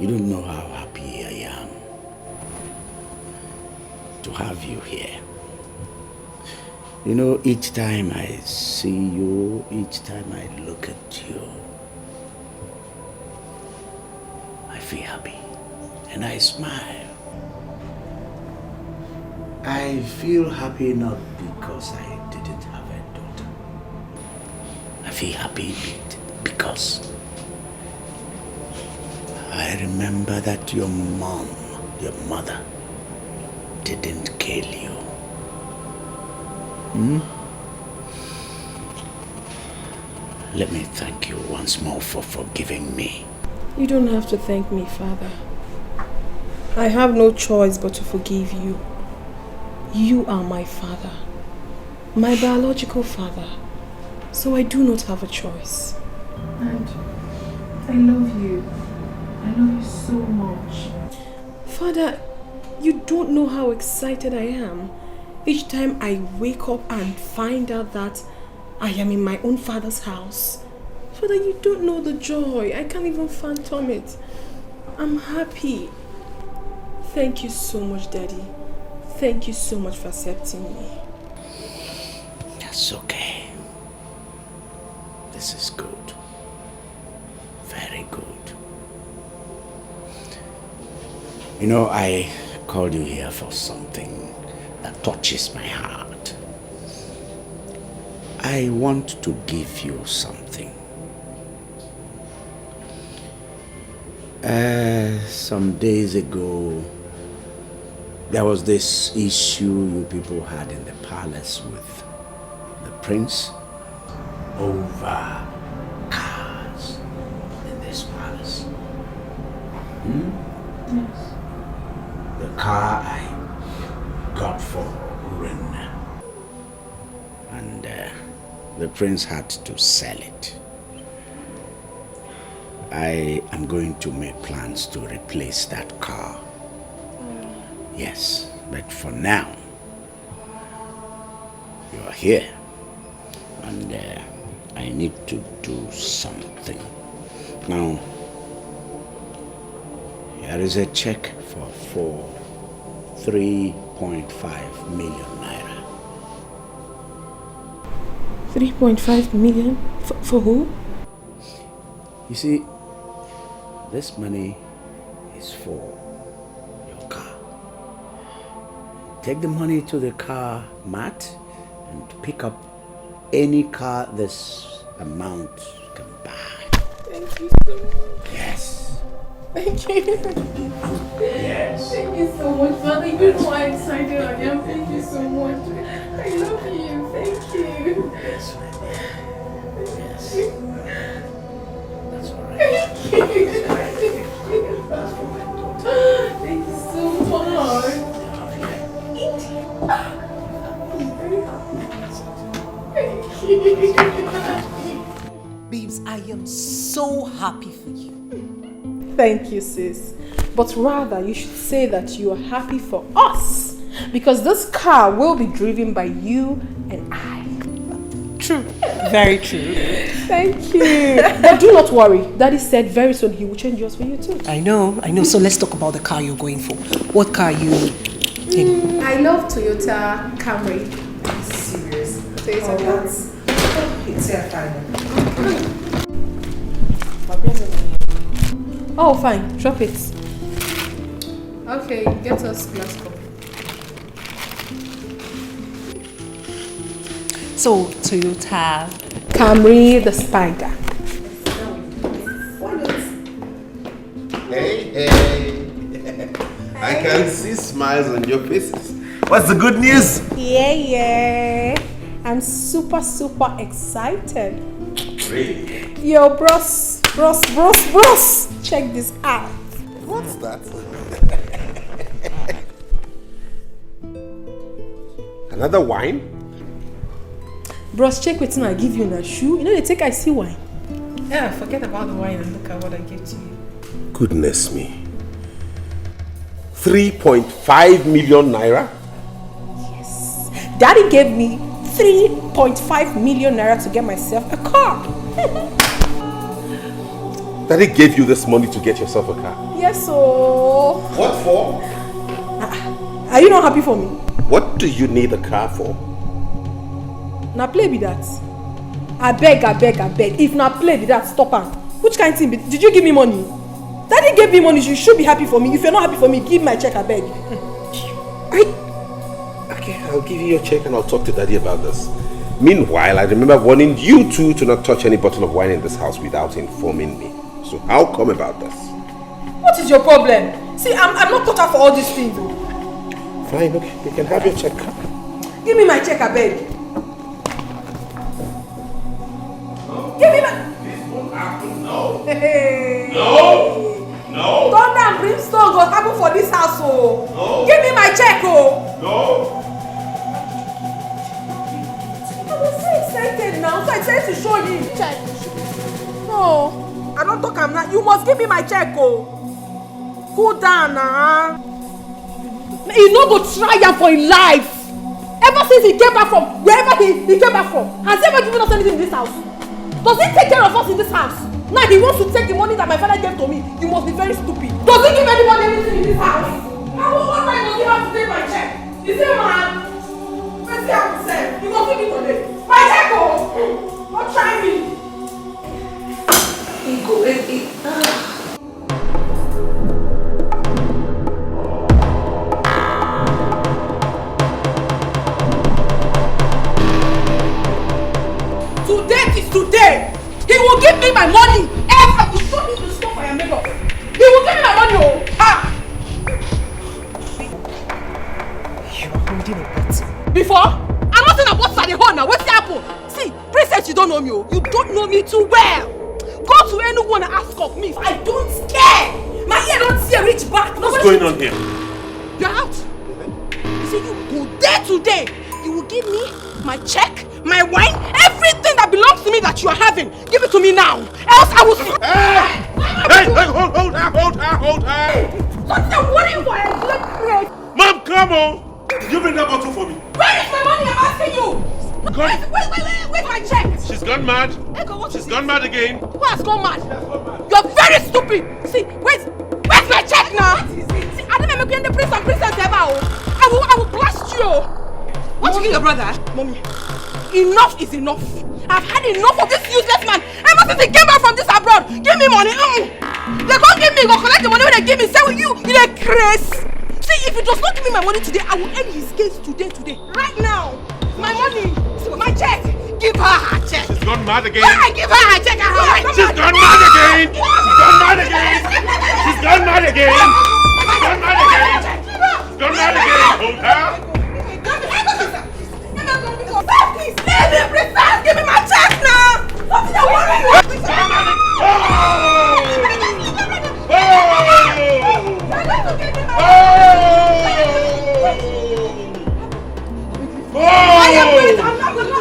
You don't know how happy I am to have you here. You know, each time I see you, each time I look at you, I feel happy and I smile. I feel happy not because I didn't have a daughter. I feel happy because I remember that your mom, your mother, didn't kill you. Let me thank you once more for forgiving me. You don't have to thank me, Father. I have no choice but to forgive you. You are my father, my biological father, so I do not have a choice. And I love you. I love you so much. Father, you don't know how excited I am each time I wake up and find out that I am in my own father's house. Father, you don't know the joy. I can't even fathom it. I'm happy. Thank you so much, Daddy. Thank you so much for accepting me. That's okay. This is good. Very good. You know, I called you here for something that touches my heart. I want to give you something. Some days ago, there was this issue you people had in the palace with the prince over cars in this palace. Yes. The car I got for Uren. And the prince had to sell it. I am going to make plans to replace that car. Yes, but for now, you are here. And I need to do something. Now, here is a check for 3.5 million naira. 3.5 million? For who? You see, this money is for your car. Take the money to the car mat and pick up any car this amount can buy. Thank you so much. Yes. Thank you. Yes. Thank you so much, Father. You know how excited I am. Thank you so much. I love you. Thank you. Yes, my dear. Yes. That's all right. Thank you. Thank you so much. Babes, I am so happy for you. Thank you, sis. But rather, you should say that you are happy for us. Because this car will be driven by you and I. True. Very true. Thank you. But do not worry. Daddy said very soon he will change yours for you too. I know. So let's talk about the car you're going for. What car are you in? I love Toyota Camry. Serious? Toyota Camry. It's a fine. Oh, fine. Drop it. Okay, get us glass cup. So, Toyota Camry the Spider. Hey. I can see smiles on your faces. What's the good news? Yeah. I'm super excited. Really? Yo, bros. Check this out. What's that? Another wine? Bros, check wetin I give you in a shoe. You know they take I see wine. Yeah, forget about the wine and look at what I gave to you. Goodness me. 3.5 million naira? Yes. Daddy gave me 3.5 million naira to get myself a car. Daddy gave you this money to get yourself a car? Yes, so... What for? Are you not happy for me? What do you need a car for? Now play be that. I beg. If not play be that, stop am. Which kind of thing? Did you give me money? Daddy gave me money, you should be happy for me. If you're not happy for me, give my check, I beg. Okay, I'll give you your check and I'll talk to Daddy about this. Meanwhile, I remember warning you two to not touch any bottle of wine in this house without informing me. So how come about this? What is your problem? See, I'm not cut out for all these things. Fine, okay, you can have your check. Give me my check, I beg. Give me my... This won't happen, no. Hey. No. Thunder and brimstone will happen for this house, oh. No. Give me my check, oh. No. I was so excited now, so excited to show you the check. No, I don't talk am now. You must give me my check, oh. Cool down now. He no go try am for his life. Ever since he came back from wherever he came back from, has he ever given us anything in this house? Does he take care of us in this house? Now he wants to take the money that my father gave to me. You must be very stupid. Does he give anyone anything in this house? What time does he have to take my check? Is he mad? Let's see how he said. You must give me today. My check, oh! Don't try me. Today is today. He will give me my money. Ever you show me to stop for your makeup. He will give me my money, oh! Ah! You are holding a bet. Before? I'm not saying about the hole now. What's happened? See, princess, you don't know me. You don't know me too well. Go to anyone and ask of me. I don't care. My ear don't see a reach back. What's going on here? You're out. You see, you go there today. You will give me my check, my wine, everything that belongs to me that you are having. Give it to me now. Else I will... Hold her! What are you doing? Mom, come on! You bring that bottle for me. Where is my money? I'm asking you. Where's my check? She's gone mad. She's gone mad again. Who has gone mad? You're very stupid. See, where's my check now? See, I didn't make you the prince and princess ever. I will blast you. What you give your brother? Mommy. Enough is enough. I've had enough of this useless man. Ever since he came back from this abroad, give me money. They can't give me, go collect the money when they give me. Say with you, you're crazy. See, if he does not give me my money today, I will end his case today. Right now. My money. My check. Give her her check. She's gone mad again. Why? Give her her check. She's gone mad again. She's gone mad again. She's gone mad again. She's gone mad again. She's gone mad again. Hold her. Please, give me my check now. What's the worry?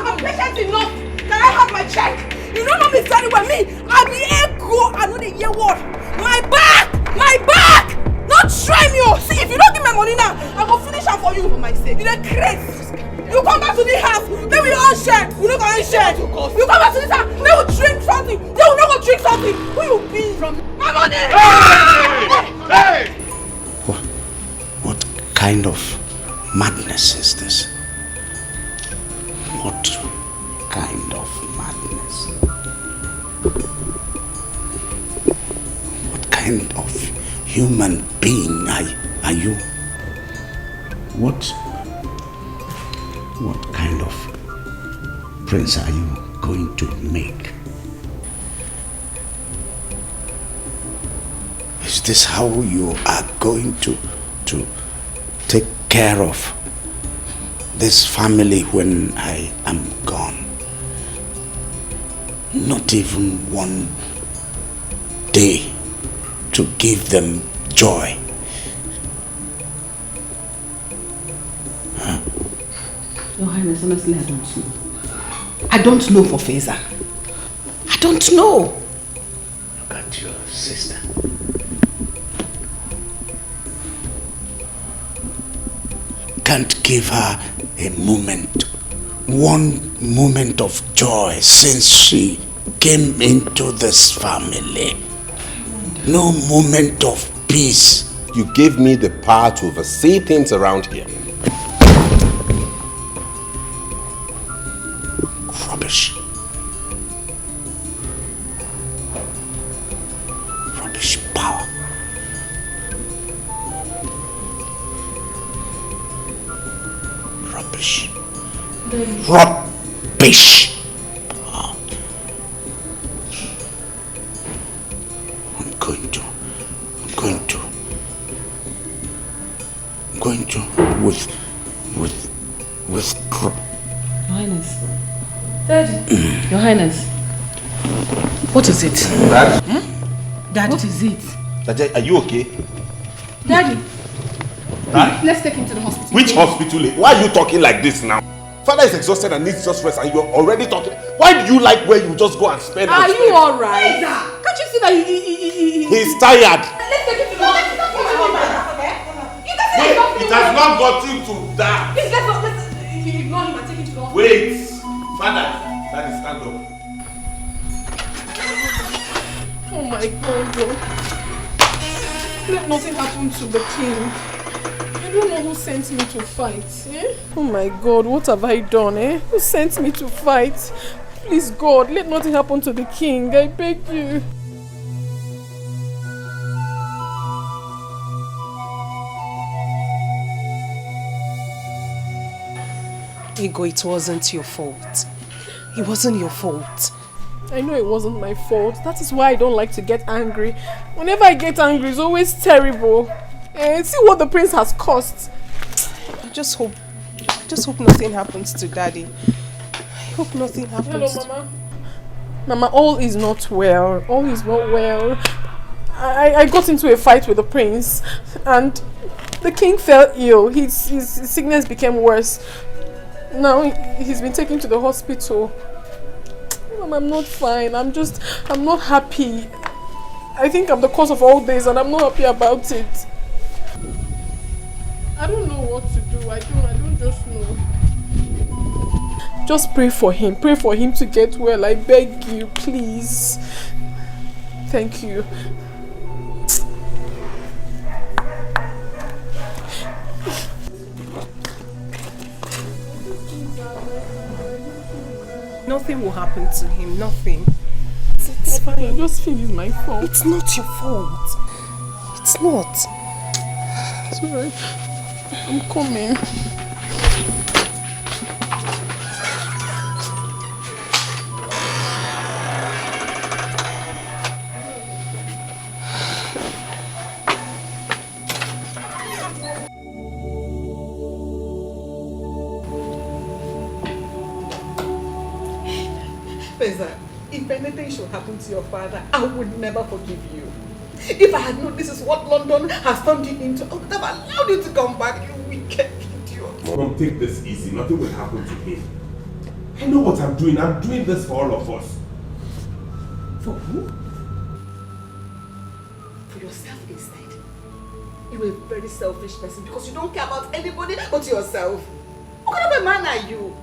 I'm patient enough. Can I have my check? You don't know me very well. Me, I'll be Ego. I know the year word. My back! Not try me. See, if you don't give me money now, I will finish up for you for my sake. You're crazy. You come back to the house, then we all share. We don't go share. You come back to this house, they will drink something. They will not go drink something. Who you be from? My money! Hey! What kind of madness is this? What kind of madness? What kind of human being are you? What kind of prince are you going to make? Is this how you are going to take care of this family when I am gone? Not even one day to give them joy. Your Highness, honestly, I don't know. I don't know for Feza. I don't know. Look at your sister. Can't give her a moment, one moment of joy since she came into this family. No moment of peace. You gave me the power to oversee things around here. Rubbish. Rubbish power. Rubbish. Rubbish. I'm going to withdraw. Your Highness. Daddy. Your Highness. What is it? Dad? Daddy. What is it? Dad, are you okay? Daddy. Huh? Let's take him to the hospital. Which hospital? Why are you talking like this now? Father is exhausted and needs just rest and you're already talking. Why do you like where you just go and spend? Are you alright? Can't you see that He's tired. Let's take him to the hospital. It has not gotten to that. Please, let's ignore him and take him to the hospital. Wait. Father, stand up. Oh my God, Lord. Let nothing happen to the king. I don't know who sent me to fight, eh? Oh my God, what have I done, eh? Who sent me to fight? Please, God, let nothing happen to the king. I beg you. Ego, it wasn't your fault. It wasn't your fault. I know it wasn't my fault. That is why I don't like to get angry. Whenever I get angry, it's always terrible. See what the prince has cost. I just hope nothing happens to Daddy. I hope nothing happens. Hello, Mama. Mama, all is not well. All is not well. I got into a fight with the prince and the king fell ill. His sickness became worse. Now he's been taken to the hospital. Mom, I'm not fine. I'm not happy. I think I'm the cause of all this and I'm not happy about it. I don't know what to do. I don't just know. Just pray for him. Pray for him to get well. I beg you, please. Thank you. Nothing will happen to him. Nothing. It's fine. I just feel it's my fault. It's not your fault. It's not. It's alright. I'm coming. If anything should happen to your father, I would never forgive you. If I had known this is what London has turned you into, I would have allowed you to come back, you wicked idiot. Mom, take this easy. Nothing will happen to him. I know what I'm doing. I'm doing this for all of us. For who? For yourself instead. You're a very selfish person because you don't care about anybody but yourself. What kind of a man are you?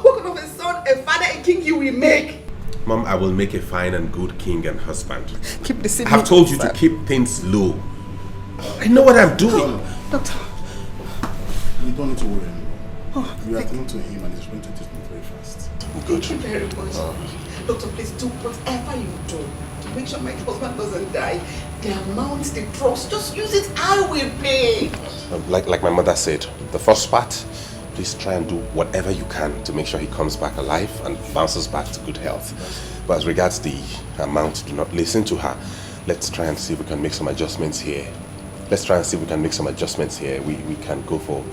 What kind of a son, a father, a king you will make? Mom, I will make a fine and good king and husband. Keep the same. I have told you to keep things low. I know what I'm doing. Doctor. You don't need to worry anymore. We are going to him and he's going to treatment very fast. Thank you very much. Doctor, please do whatever you do to make sure my husband doesn't die. The amount, the drugs, just use it, I will pay. Like my mother said, the first part, please try and do whatever you can to make sure he comes back alive and bounces back to good health. But as regards the amount, do not listen to her. Let's try and see if we can make some adjustments here. We can go for,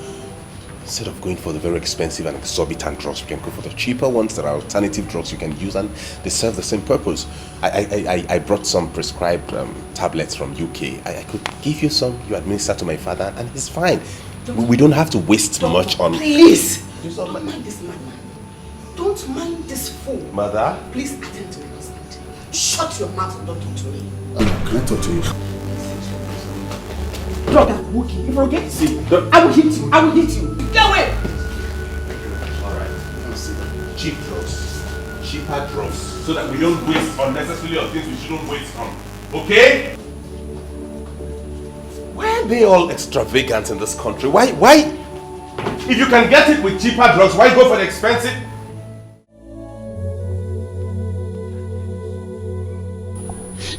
instead of going for the very expensive and exorbitant drugs, we can go for the cheaper ones that are alternative drugs you can use and they serve the same purpose. I brought some prescribed tablets from UK. I could give you some, you administer to my father and he's fine. We don't have to waste much on... Please! Don't mind this man. Don't mind this fool. Mother? Please attend to my husband. Shut your mouth and don't talk to me. Can I talk to you? Drop that wookie. If you forget, I will hit you. I will hit you. Get away! Alright. Cheap drugs. Cheaper drugs. So that we don't waste unnecessarily on things we shouldn't waste on. Okay? Why are they all extravagant in this country? Why? If you can get it with cheaper drugs, why go for the expensive?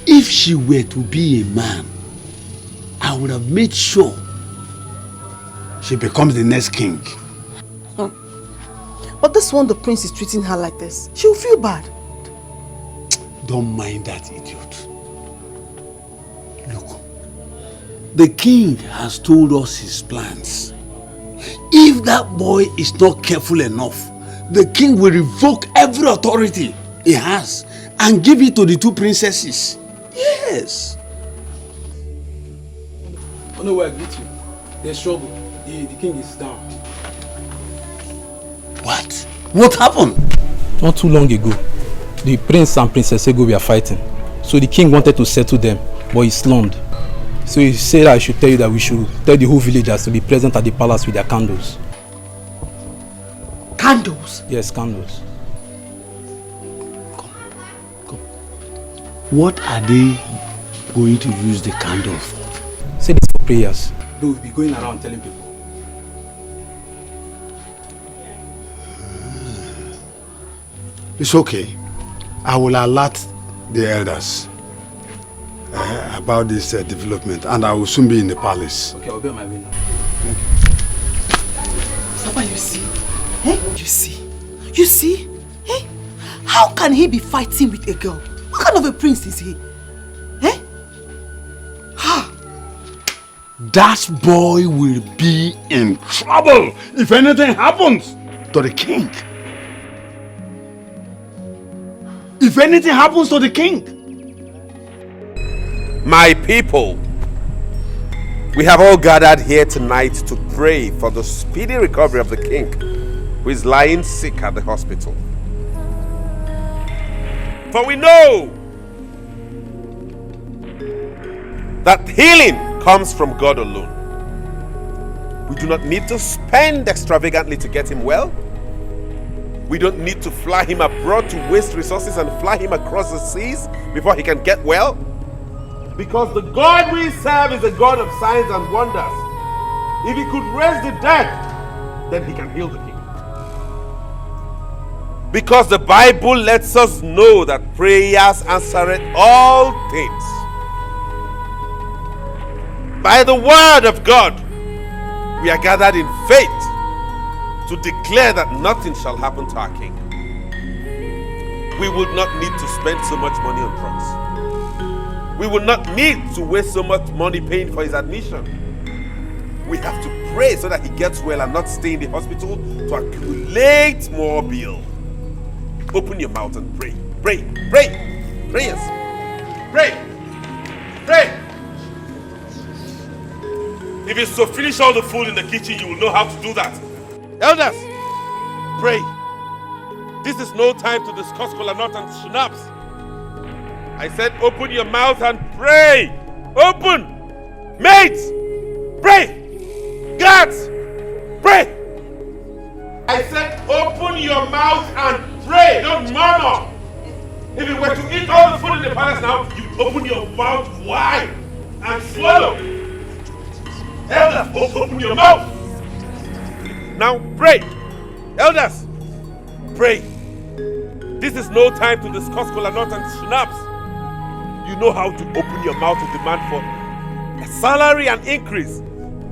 If she were to be a man, I would have made sure she becomes the next king. But this one, the prince is treating her like this. She'll feel bad. Don't mind that idiot. The king has told us his plans. If that boy is not careful enough, the king will revoke every authority he has and give it to the two princesses. Yes. Oh no, I greet you. There's trouble. The king is down. What? What happened? Not too long ago, the prince and princess Ego were fighting. So the king wanted to settle them, but he slumped. So he said I should tell you that we should tell the whole villagers to be present at the palace with their candles. Candles? Yes, candles. Come. What are they going to use the candle for? Say this for prayers. They will be going around telling people. It's okay. I will alert the elders about this development and I will soon be in the palace. Okay, I'll be on my way now. Papa, you see? Eh? You see? Eh? How can he be fighting with a girl? What kind of a prince is he? Eh? Ha! That boy will be in trouble if anything happens to the king. If anything happens to the king. My people, we have all gathered here tonight to pray for the speedy recovery of the king who is lying sick at the hospital. For we know that healing comes from God alone. We do not need to spend extravagantly to get him well. We don't need to fly him abroad to waste resources and fly him across the seas before he can get well. Because the God we serve is a God of signs and wonders. If he could raise the dead, then he can heal the king. Because the Bible lets us know that prayers answereth all things. By the word of God, we are gathered in faith to declare that nothing shall happen to our king. We would not need to spend so much money on drugs. We would not need to waste so much money paying for his admission. We have to pray so that he gets well and not stay in the hospital to accumulate more bills. Open your mouth and pray. Pray. Pray. Prayers. Pray. Pray. If it's to finish all the food in the kitchen, you will know how to do that. Elders, pray. This is no time to discuss kola nut and schnapps. I said open your mouth and pray. Open. Mates, pray. Guards, pray. I said open your mouth and pray. Don't murmur. If you were to eat all the food in the palace now, you open your mouth wide and swallow. Elders, open your mouth. Now pray. Elders, pray. This is no time to discuss kola nut and schnapps. You know how to open your mouth to demand for a salary and increase.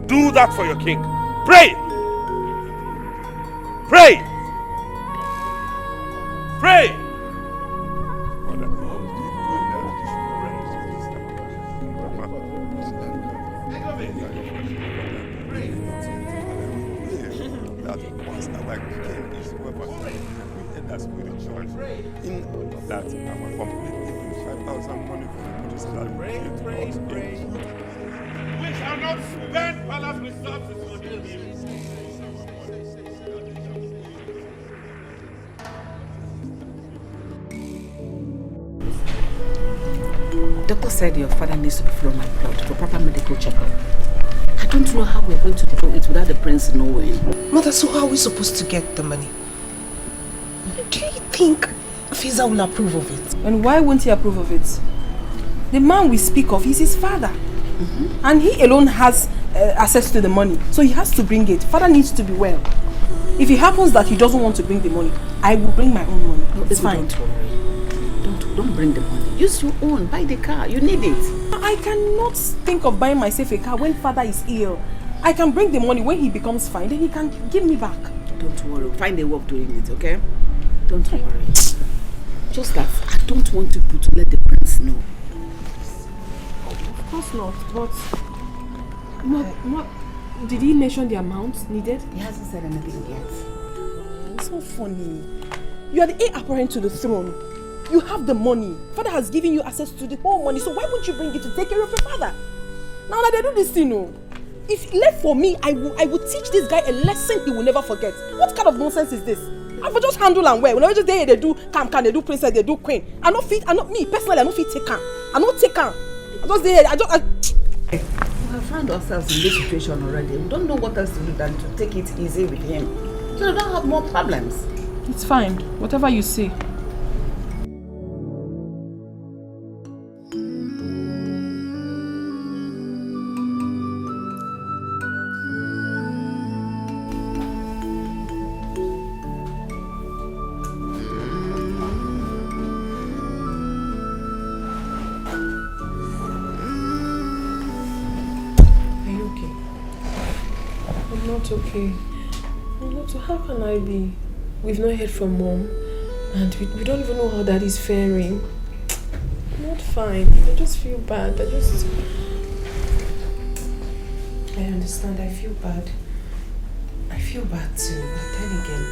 Do that for your king. Pray. Pray. Pray. That our company gives 5,000 money for the British salary. Pray. We shall not spend palace resources on him. Doctor said your father needs to be flown my blood for proper medical checkup. I don't know how we're going to do it without the prince knowing. Mother, so how are we supposed to get the money? Do you think Fiza will approve of it? And why won't he approve of it? The man we speak of is his father. And he alone has access to the money. So he has to bring it. Father needs to be well. If it happens that he doesn't want to bring the money, I will bring my own money. No, it's fine. Don't worry. Don't bring the money. Use your own. Buy the car. You need it. I cannot think of buying myself a car when father is ill. I can bring the money when he becomes fine. Then he can give me back. Don't worry. Find a way of doing it, okay? Don't worry. Just that I don't want you to let the prince know. Of course not, but... What did he mention the amount needed? He hasn't said anything yet. It's so funny. You are the heir apparent to the throne. You have the money. Father has given you access to the whole money, so why won't you bring it to take care of your father? Now that they do this thing, if left for me, I will teach this guy a lesson he will never forget. What kind of nonsense is this? I will just handle and wear. Whenever just they do can, they do princess, they do queen. I don't fit. I not me personally. I don't fit take can. I don't take can. I just there. We have found ourselves in this situation already. We don't know what else to do than to take it easy with him, so we don't have more problems. It's fine. Whatever you say. Okay. So how can I be? We've not heard from mom, and we don't even know how daddy's faring. Not fine. I just feel bad. I understand. I feel bad. I feel bad too. But then again,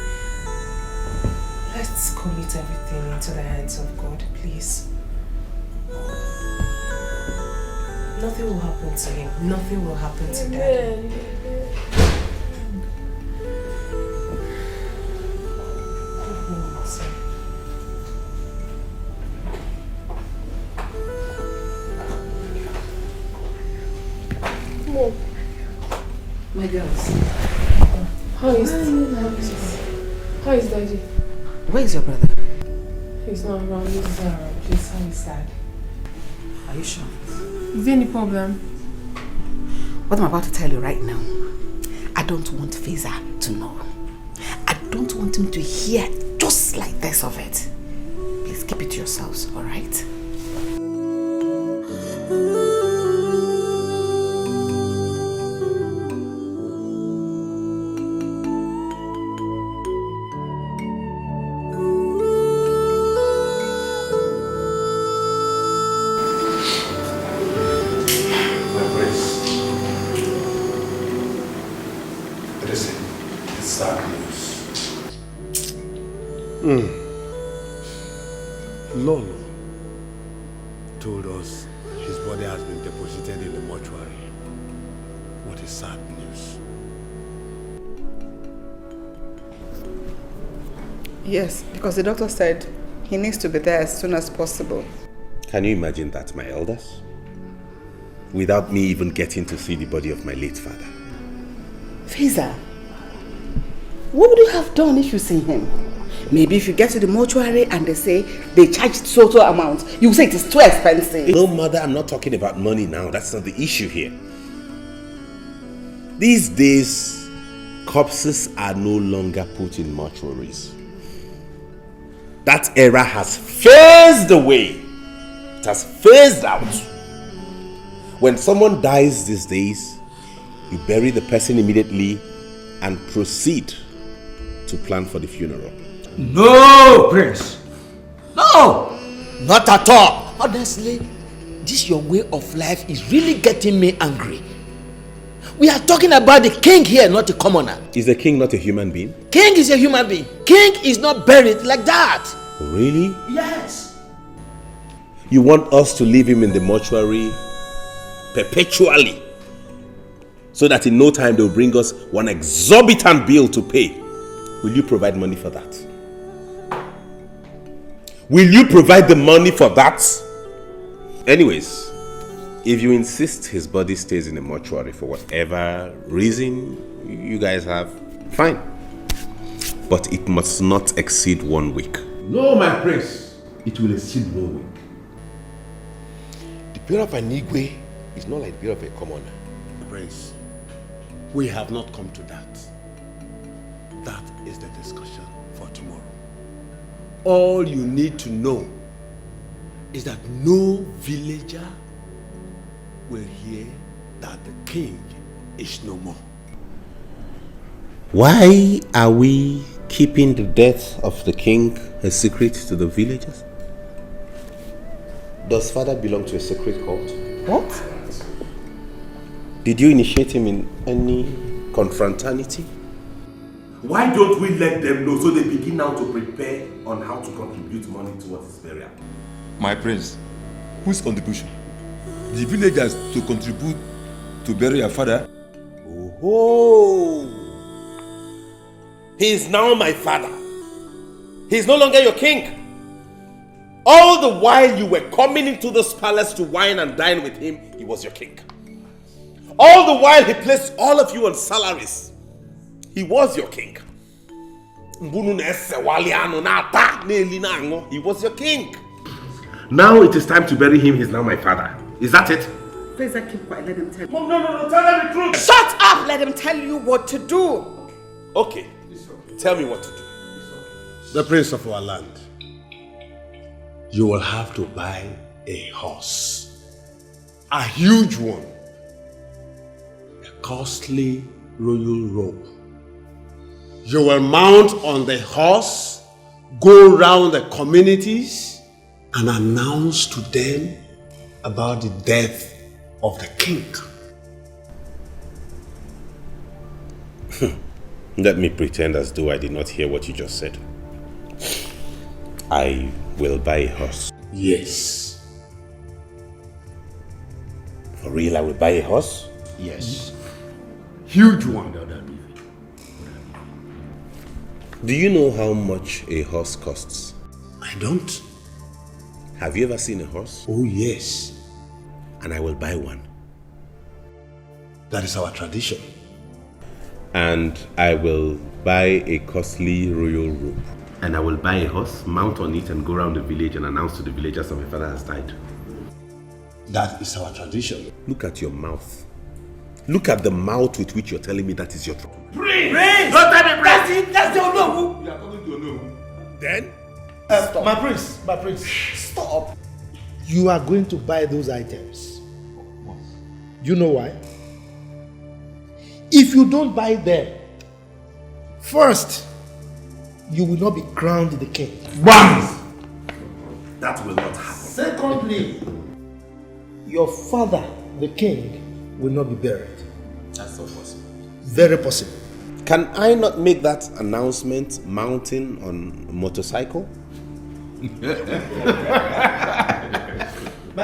let's commit everything into the hands of God, please. Nothing will happen to him. Nothing will happen to Daddy. My girls. How is Daddy? Where is your brother? He's not around. He's sad. Are you sure? Is there any problem? What I'm about to tell you right now, I don't want Feza to know. I don't want him to hear just like this of it. Please keep it to yourselves, alright? Lolo told us his body has been deposited in the mortuary. What is sad news? Yes, because the doctor said he needs to be there as soon as possible. Can you imagine that, my elders? Without me even getting to see the body of my late father. Feza, what would you have done if you see him? Maybe if you get to the mortuary and they say they charged total amount, you say it is too expensive. No, mother, I'm not talking about money now. That's not the issue here. These days, corpses are no longer put in mortuaries. That era has phased away. It has phased out. When someone dies these days, you bury the person immediately and proceed to plan for the funeral. No, Prince. No, not at all. Honestly, this your way of life is really getting me angry. We are talking about the king here, not the commoner. Is the king not a human being? King is a human being. King is not buried like that. Really? Yes. You want us to leave him in the mortuary perpetually, so that in no time they'll bring us one exorbitant bill to pay? Will you provide money for that? Will you provide the money for that? Anyways, if you insist his body stays in the mortuary for whatever reason you guys have, fine. But it must not exceed 1 week. No, my prince. It will exceed 1 week. The burial of an Igwe is not like the burial of a commoner. Prince, we have not come to that. That is the discussion for tomorrow. All you need to know is that no villager will hear that the king is no more. Why are we keeping the death of the king a secret to the villagers? Does father belong to a secret cult? What? Did you initiate him in any confraternity? Why don't we let them know so they begin now to prepare on how to contribute money towards his burial? My prince, whose contribution? The villagers to contribute to bury your father? Oh, he is now my father. He is no longer your king. All the while you were coming into this palace to wine and dine with him, he was your king. All the while he placed all of you on salaries, he was your king. He was your king. Now it is time to bury him. He's now my father. Is that it? Please, keep quiet. Let him tell you. Mom, no, tell them the truth. Shut up! Let him tell you what to do. Okay. Tell me what to do. The prince of our land, you will have to buy a horse. A huge one. A costly royal robe. You will mount on the horse, go round the communities, and announce to them about the death of the king. Let me pretend as though I did not hear what you just said. I will buy a horse. Yes. For real, I will buy a horse? Yes. Huge one. Do you know how much a horse costs? I don't. Have you ever seen a horse? Oh, yes. And I will buy one. That is our tradition. And I will buy a costly royal robe. And I will buy a horse, mount on it, and go around the village and announce to the villagers that my father has died. That is our tradition. Look at your mouth. Look at the mouth with which you're telling me that is your tradition. Prince! Don't tell me Prince! That's the Onowu! You are coming to Onowu. Then? My prince, stop. You are going to buy those items. You know why? If you don't buy them, first, you will not be crowned the king. BAM! That will not happen. Secondly, your father, the king, will not be buried. That's not possible. Very possible. Can I not make that announcement mounting on a motorcycle? My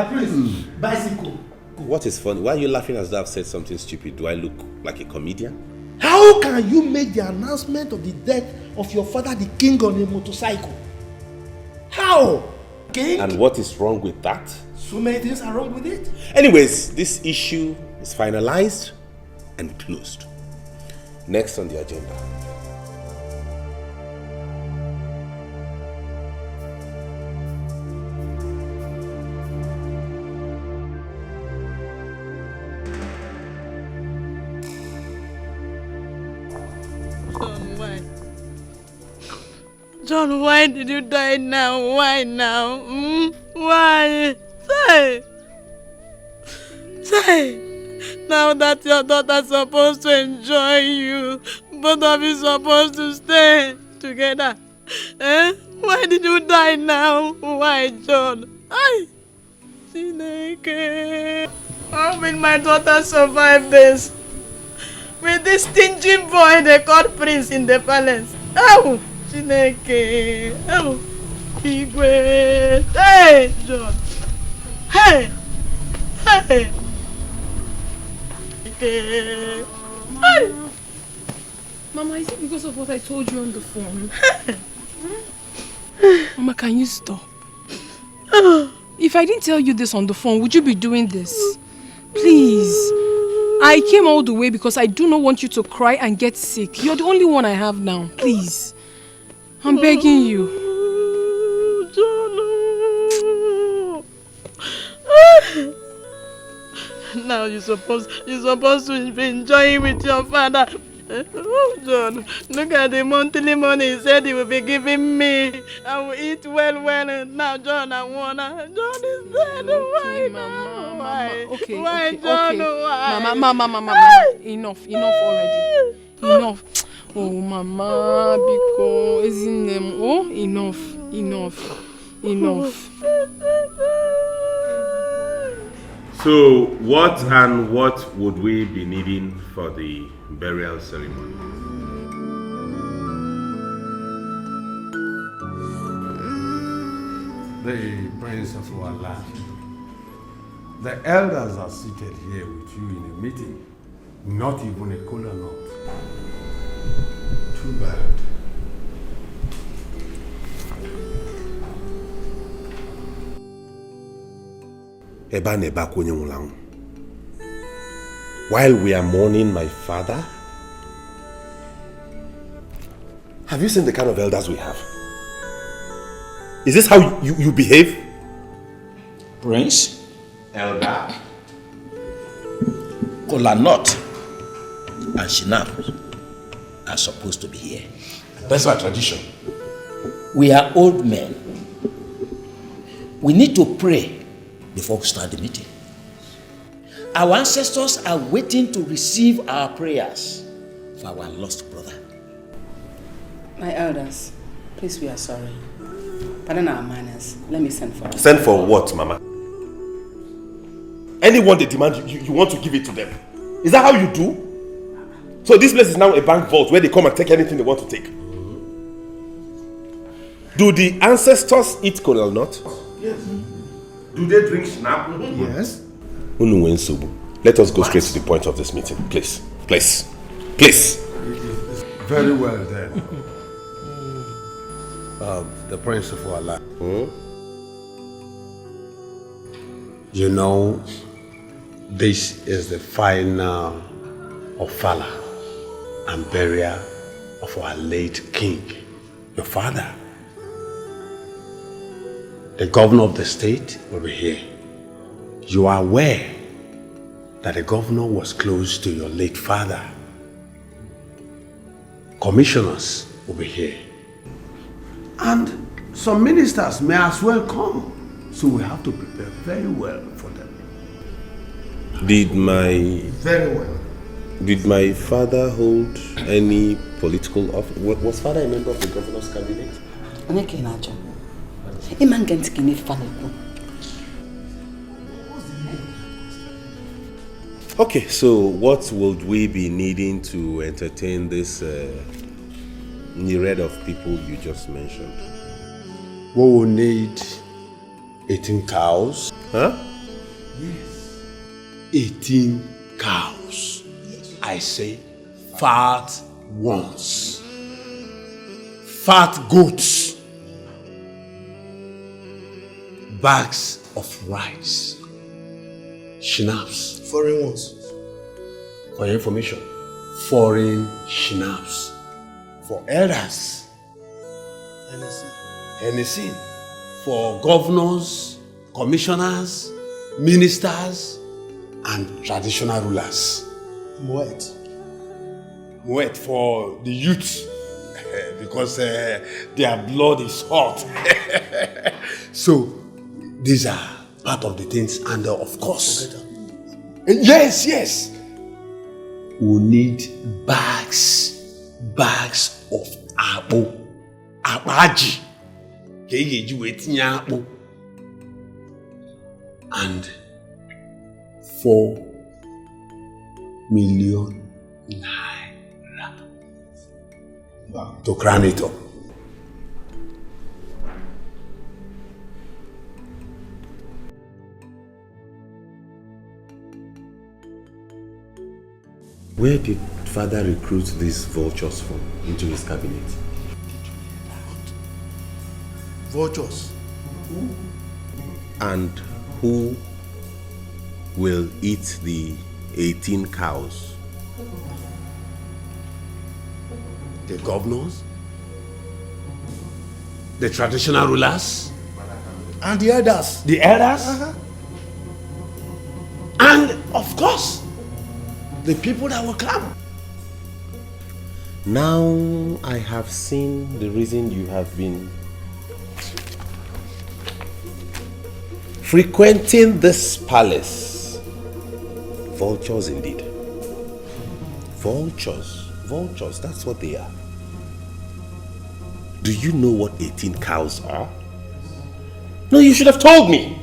prince, bicycle. What is funny? Why are you laughing as though I've said something stupid? Do I look like a comedian? How can you make the announcement of the death of your father, the king, on a motorcycle? How? King? And what is wrong with that? So many things are wrong with it. Anyways, this issue is finalized and closed. Next on the agenda. John, why did you die now? Why now? Why? Say. Now that your daughter's supposed to enjoy you, both of you supposed to stay together. Why did you die now? Why, John? Chineke. How will my daughter survive this? With this stingy boy they called Prince in the palace. Oh, Chineke. Oh, Igwe. Hey, John. Hey. Hey. Mama, is it because of what I told you on the phone? Mama, can you stop? If I didn't tell you this on the phone, would you be doing this? Please. I came all the way because I do not want you to cry and get sick. You're the only one I have now. Please. I'm begging you. Now you're supposed to be enjoying with your father. Oh, John, look at the monthly money he said he will be giving me. I will eat well, and now, John, I wanna. John is dead. Why, Mama? Why? Okay, why, okay, John? okay. Why? Mama. Enough already. Enough. Oh, Mama, because isn't them? Oh, enough. So, what would we be needing for the burial ceremony? The Prince of our land. The elders are seated here with you in a meeting. Not even a kola nut. Too bad. While we are mourning my father, have you seen the kind of elders we have? Is this how you behave? Prince? Elder? Kola Nut and Shinap are supposed to be here. That's my tradition. We are old men. We need to pray before we start the meeting. Our ancestors are waiting to receive our prayers for our lost brother. My elders, please, we are sorry. Pardon our manners. Let me send for us. Send for what, Mama? Anyone they demand, you want to give it to them. Is that how you do? So this place is now a bank vault where they come and take anything they want to take. Do the ancestors eat kola nut? Yes. Do they drink snap? Yes. Let us go straight to the point of this meeting, please. Please. Very well then. The Prince of our land. You know, this is the final ofala. and burial of our late king, your father. The governor of the state will be here. You are aware that the governor was close to your late father. Commissioners will be here. And some ministers may as well come. So we have to prepare very well for them. Did my father hold any political office? Was father a member of the governor's cabinet? Okay, so what would we be needing to entertain this myriad of people you just mentioned? We will need 18 cows. Huh? Yes. 18 cows. I say fat ones. Fat goats. Bags of rice. Schnapps. Foreign ones. For your information, foreign schnapps. For elders. Hennessy. For governors, commissioners, ministers, and traditional rulers. Moet for the youth, because their blood is hot. So, these are part of the things, and of course, yes, we need bags of abaji. And 4 million naira to crown it up. Where did father recruit these vultures from into his cabinet? Vultures. And who will eat the 18 cows? The governors, the traditional rulers, and the elders. The elders, and of course, the people that will come. Now I have seen the reason you have been frequenting this palace. Vultures indeed. Vultures, that's what they are. Do you know what 18 cows are? No, you should have told me.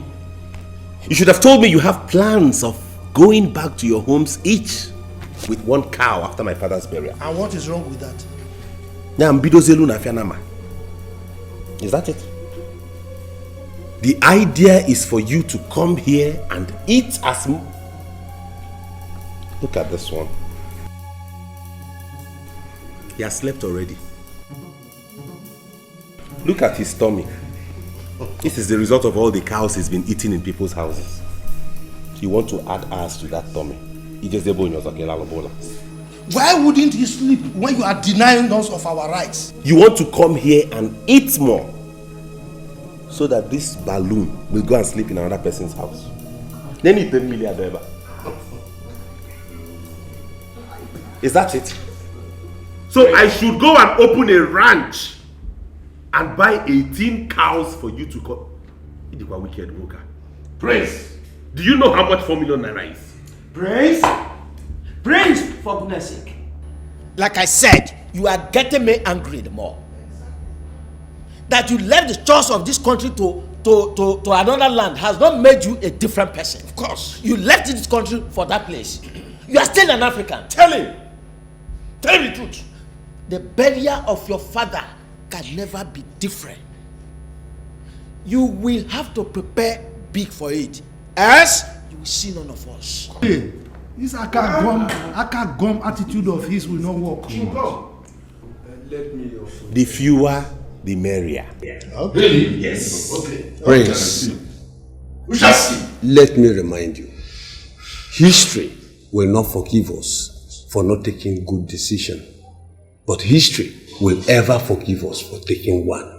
You should have told me you have plans of going back to your homes each with 1 cow after my father's burial. And what is wrong with that? Is that it? The idea is for you to come here and eat as Look at this one. He has slept already. Look at his tummy. This is the result of all the cows he's been eating in people's houses. You want to add ours to that tummy? Why wouldn't he sleep when you are denying us of our rights? You want to come here and eat more so that this balloon will go and sleep in another person's house. Then you pay million. Is that it? So I should go and open a ranch and buy 18 cows for you to come. You are wicked worker. Prince, do you know how much 4 million naira is? Prince, for goodness sake. Like I said, you are getting me angry the more. That you left the chores of this country to another land has not made you a different person. Of course. You left this country for that place. You are still an African. Tell him the truth. The burial of your father can never be different. You will have to prepare big for it. Else, you will see none of us. Hey, this Aka-gum attitude of his will not work. Let me also. The fewer, the merrier. Okay. Yes. Okay. Prince, We shall see. let me remind you, history will not forgive us for not taking good decision, but history will ever forgive us for taking one.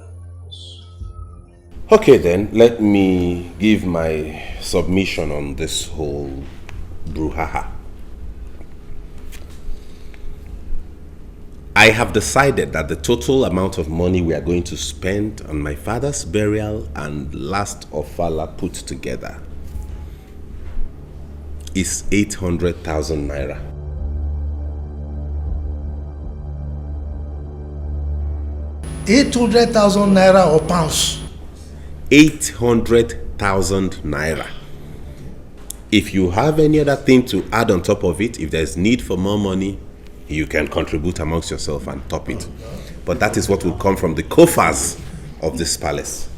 Okay then, let me give my submission on this whole brouhaha. I have decided that the total amount of money we are going to spend on my father's burial and last ofala put together is 800,000 naira. 800,000 naira or pounds? 800,000 naira. If you have any other thing to add on top of it, if there's need for more money, you can contribute amongst yourself and top it. But that is what will come from the coffers of this palace.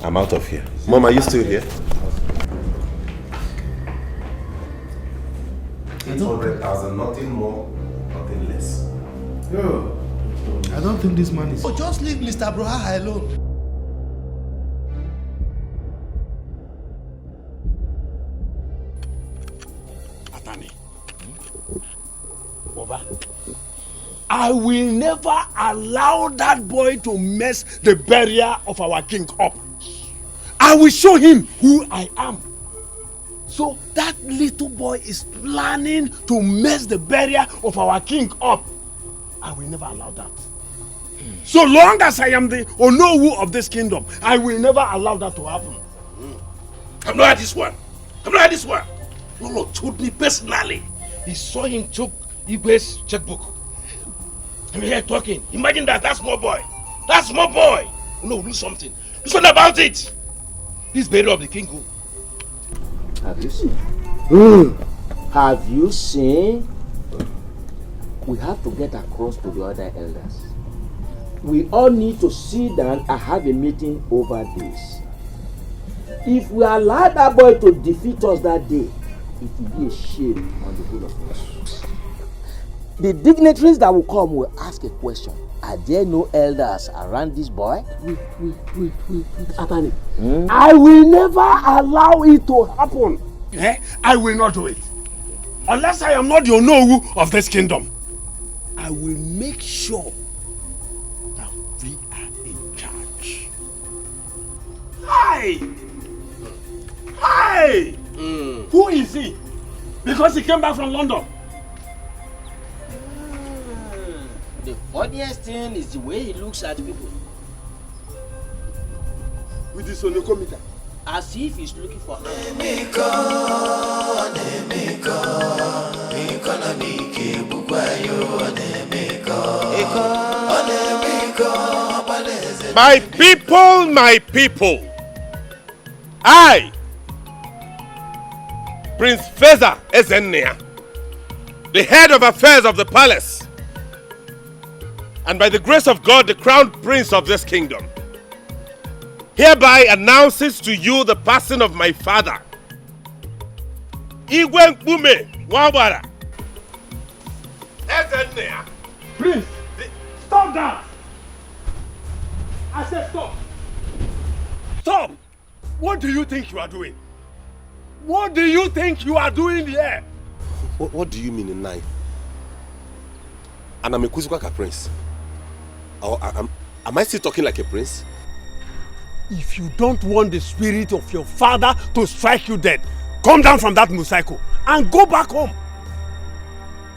I'm out of here. Mom, are you still here? 800,000, nothing more, nothing less. Yo, I don't think this man is... Oh, just leave Mr. Brohaha alone. Atani. Oba. I will never allow that boy to mess the burial of our king up. I will show him who I am. So that little boy is planning to mess the burial of our king up. I will never allow that. So long as I am the Onowu of this kingdom, I will never allow that to happen. I'm not at this one. I'm not at this one. Lolo told me personally. He saw him took Igwe's checkbook. I'm here talking. Imagine that. That's small boy. That small boy. No, do something. Do something about it. This burial of the king. Have you seen? Have you seen? We have to get across to the other elders. We all need to sit down and have a meeting over this. If we allow that boy to defeat us that day, it will be a shame on the whole of us. The dignitaries that will come will ask a question. Are there no elders around this boy? Wait, Atani. I will never allow it to happen. I will not do it. Unless I am not the Onowu of this kingdom. I will make sure that we are in charge. Hi! Hi! Who is he? Because he came back from London. The funniest thing is the way he looks at people. With this Onokomita. As if he's looking for help. My people, I, Prince Feza Ezennia, the head of affairs of the palace, and by the grace of God, the crown prince of this kingdom, hereby announces to you the passing of my father, Igwe Mkpume Nwabara Ezennia. Prince, stop that! I said stop! Stop! What do you think you are doing? What do you think you are doing here? What do you mean in nine? And I'm a Kuzuka prince. Or am I still talking like a prince? If you don't want the spirit of your father to strike you dead, come down from that motorcycle and go back home.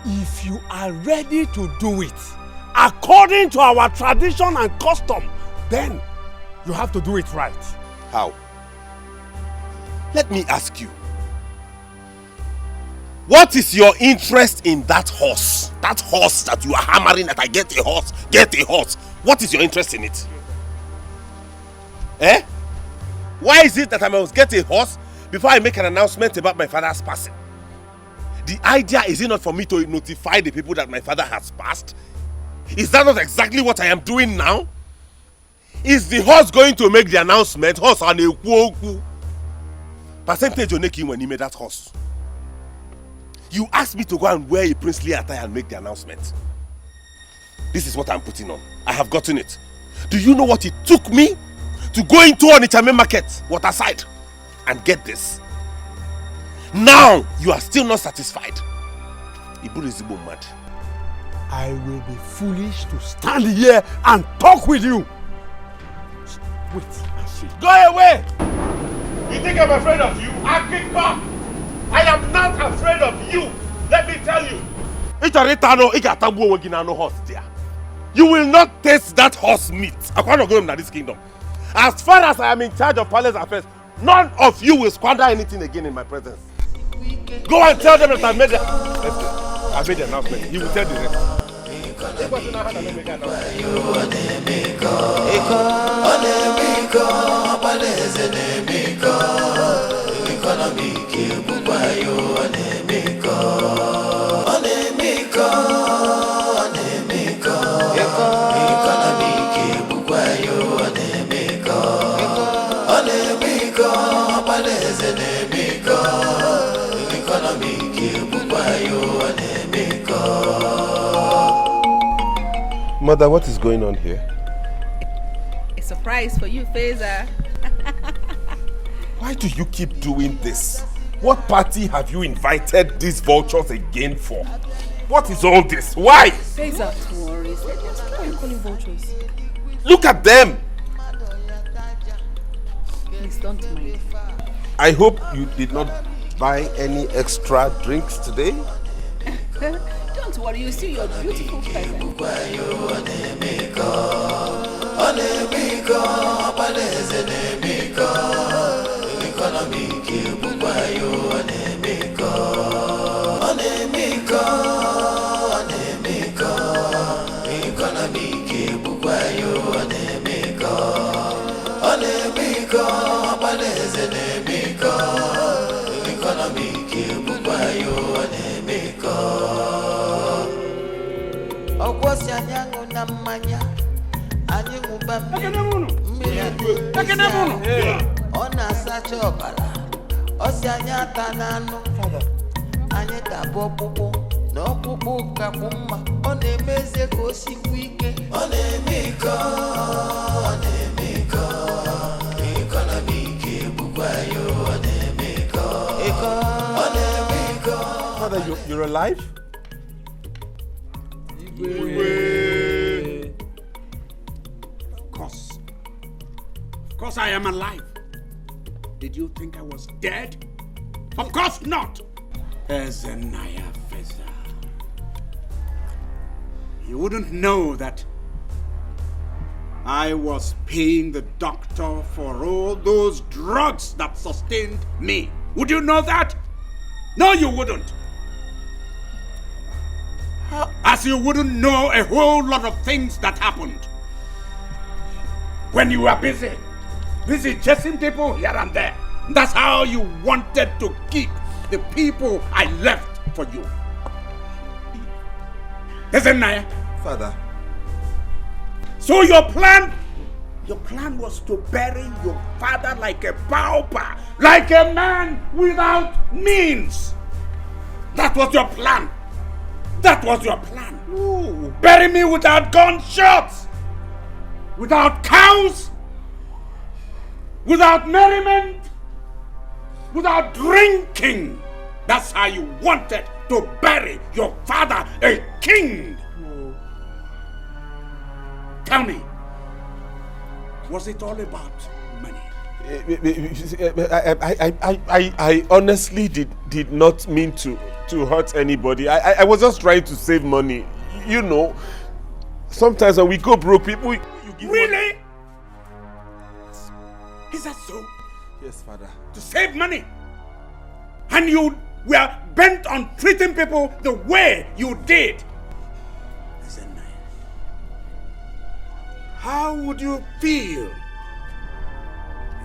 If you are ready to do it according to our tradition and custom, then you have to do it right. How? Let me ask you. What is your interest in that horse? That horse that you are hammering that I get a horse, get a horse. What is your interest in it? Eh? Why is it that I must get a horse before I make an announcement about my father's passing? The idea is it not for me to notify the people that my father has passed? Is that not exactly what I am doing now? Is the horse going to make the announcement? Horse on a quo. Percentage on when he made that horse. You asked me to go and wear a princely attire and make the announcement. This is what I'm putting on. I have gotten it. Do you know what it took me to go into Onitsha market, waterside, and get this? Now you are still not satisfied. Ibu is mad. I will be foolish to stand here and talk with you. Wait and see. Go away! You think I'm afraid of you? Akiko! I am not afraid of you. Let me tell you. You will not taste that horse meat. I can't go in this kingdom. As far as I am in charge of palace affairs, none of you will squander anything again in my presence. Go and tell them that I made the announcement. He will tell the rest. Mother, what is going on here? A surprise for you, Feza. Why do you keep doing this? What party have you invited these vultures again for? What is all this? Why? Feza, don't worry. Why are you calling vultures? Look at them! Please don't mind. I hope you did not buy any extra drinks today. Don't worry, you see your beautiful present. Father, you're alive? Of course I am alive. Did you think I was dead? Of course not. Ezenaya Feza. You wouldn't know that I was paying the doctor for all those drugs that sustained me. Would you know that? No, you wouldn't. As you wouldn't know a whole lot of things that happened when you were busy chasing people here and there. That's how you wanted to keep the people I left for you. Isn't Naya? Father. So your plan was to bury your father like a pauper, like a man without means. That was your plan. That was your plan. Ooh. Bury me without gunshots, without cows, without merriment, without drinking. That's how you wanted to bury your father, a king. Oh. Tell me, was it all about money? I honestly did not mean to hurt anybody. I was just trying to save money. You know, sometimes when we go broke, people... Really? Is that so? Yes, Father. To save money? And you were bent on treating people the way you did? How would you feel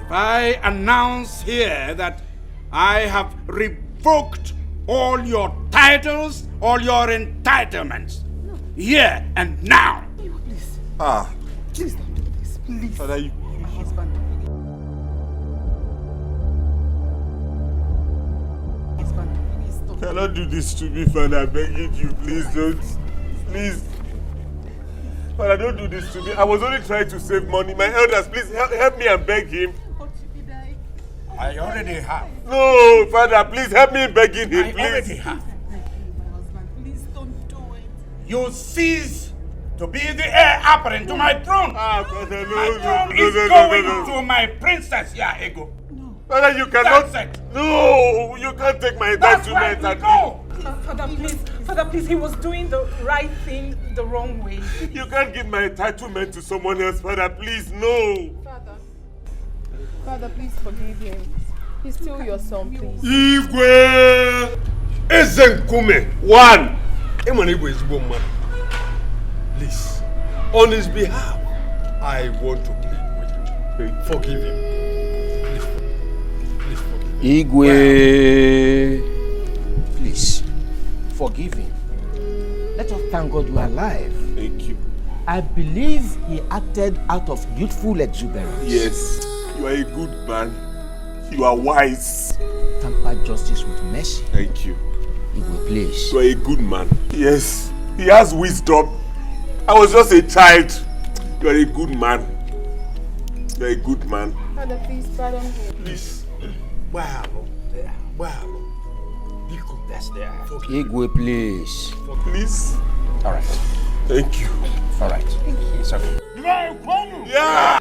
if I announce here that I have revoked all your titles, all your entitlements, here and now? Please. Ah. Please don't do this, please. Father, you... My husband. You cannot do this to me, Father. I'm begging you, please don't. Please. Father, don't do this to me. I was only trying to save money. My elders, please help me and beg him. I already have. No, Father, please help me in begging him, please. I already have. My husband, please don't do it. you cease to be the heir apparent to my throne. My throne is going to my princess, Ego. Father, you cannot. No, you can't take my entitlement at all. Father, please, he was doing the right thing the wrong way. You can't give my entitlement to someone else, Father, please, no. Father, please forgive him. He's still your son, please. Igwe Ezenkume, one. Igwe is woman. Please, on his behalf, I want to plead with you. Forgive him. Please forgive him. Igwe, please, forgive him. Let us thank God you are alive. Thank you. I believe he acted out of youthful exuberance. Yes, you are a good man. You are wise. Temper justice with mercy. Thank you. Igwe, please. You are a good man. Yes, he has wisdom. I was just a child. You are a good man. You are a good man. Father, please pardon him. Please. Wow. That's there. Igwe, please. Please. All right. Thank you. All right. Thank you. It's okay. Yeah.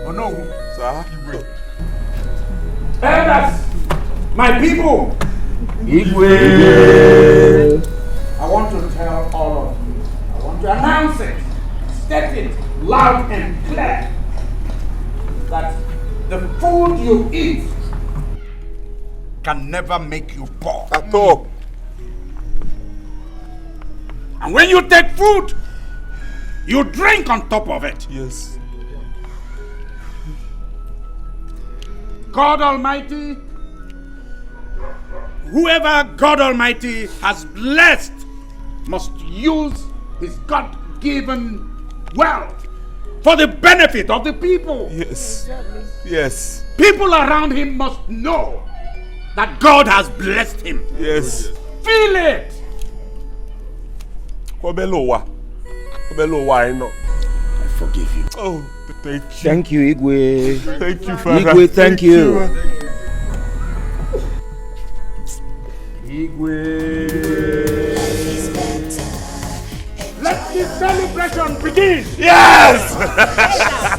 Oh no. Sir. Elders, my people. Igwe. I want to tell all of you. I want to announce it. State it loud and clear that the food you eat can never make you poor. At all. And when you take food, you drink on top of it. Yes. God Almighty, whoever God Almighty has blessed must use his God-given wealth for the benefit of the people. Yes. Yes. People around him must know that God has blessed him. Yes. Feel it. I know. I forgive you. Oh, thank you. Thank you, Igwe. Thank you, Father. Igwe, thank you. Igwe. Let the celebration begin. Yes.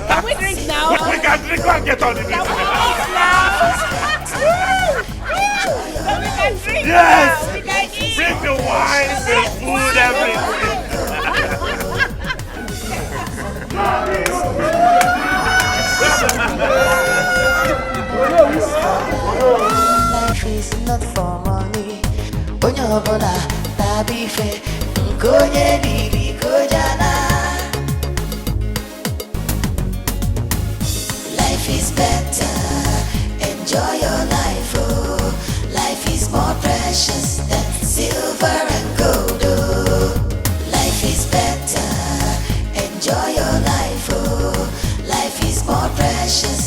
Can we drink now? We can drink and get on the Can we drink now? We can drink Yes. now. We can eat. Bring the wine, the food, everything. Life is not for money. Onyobola tabife nkonye diri kojana. Life is better. Enjoy your life, oh. Life is more precious than silver and gold, oh. Life is better. Enjoy your life, oh. Life is more precious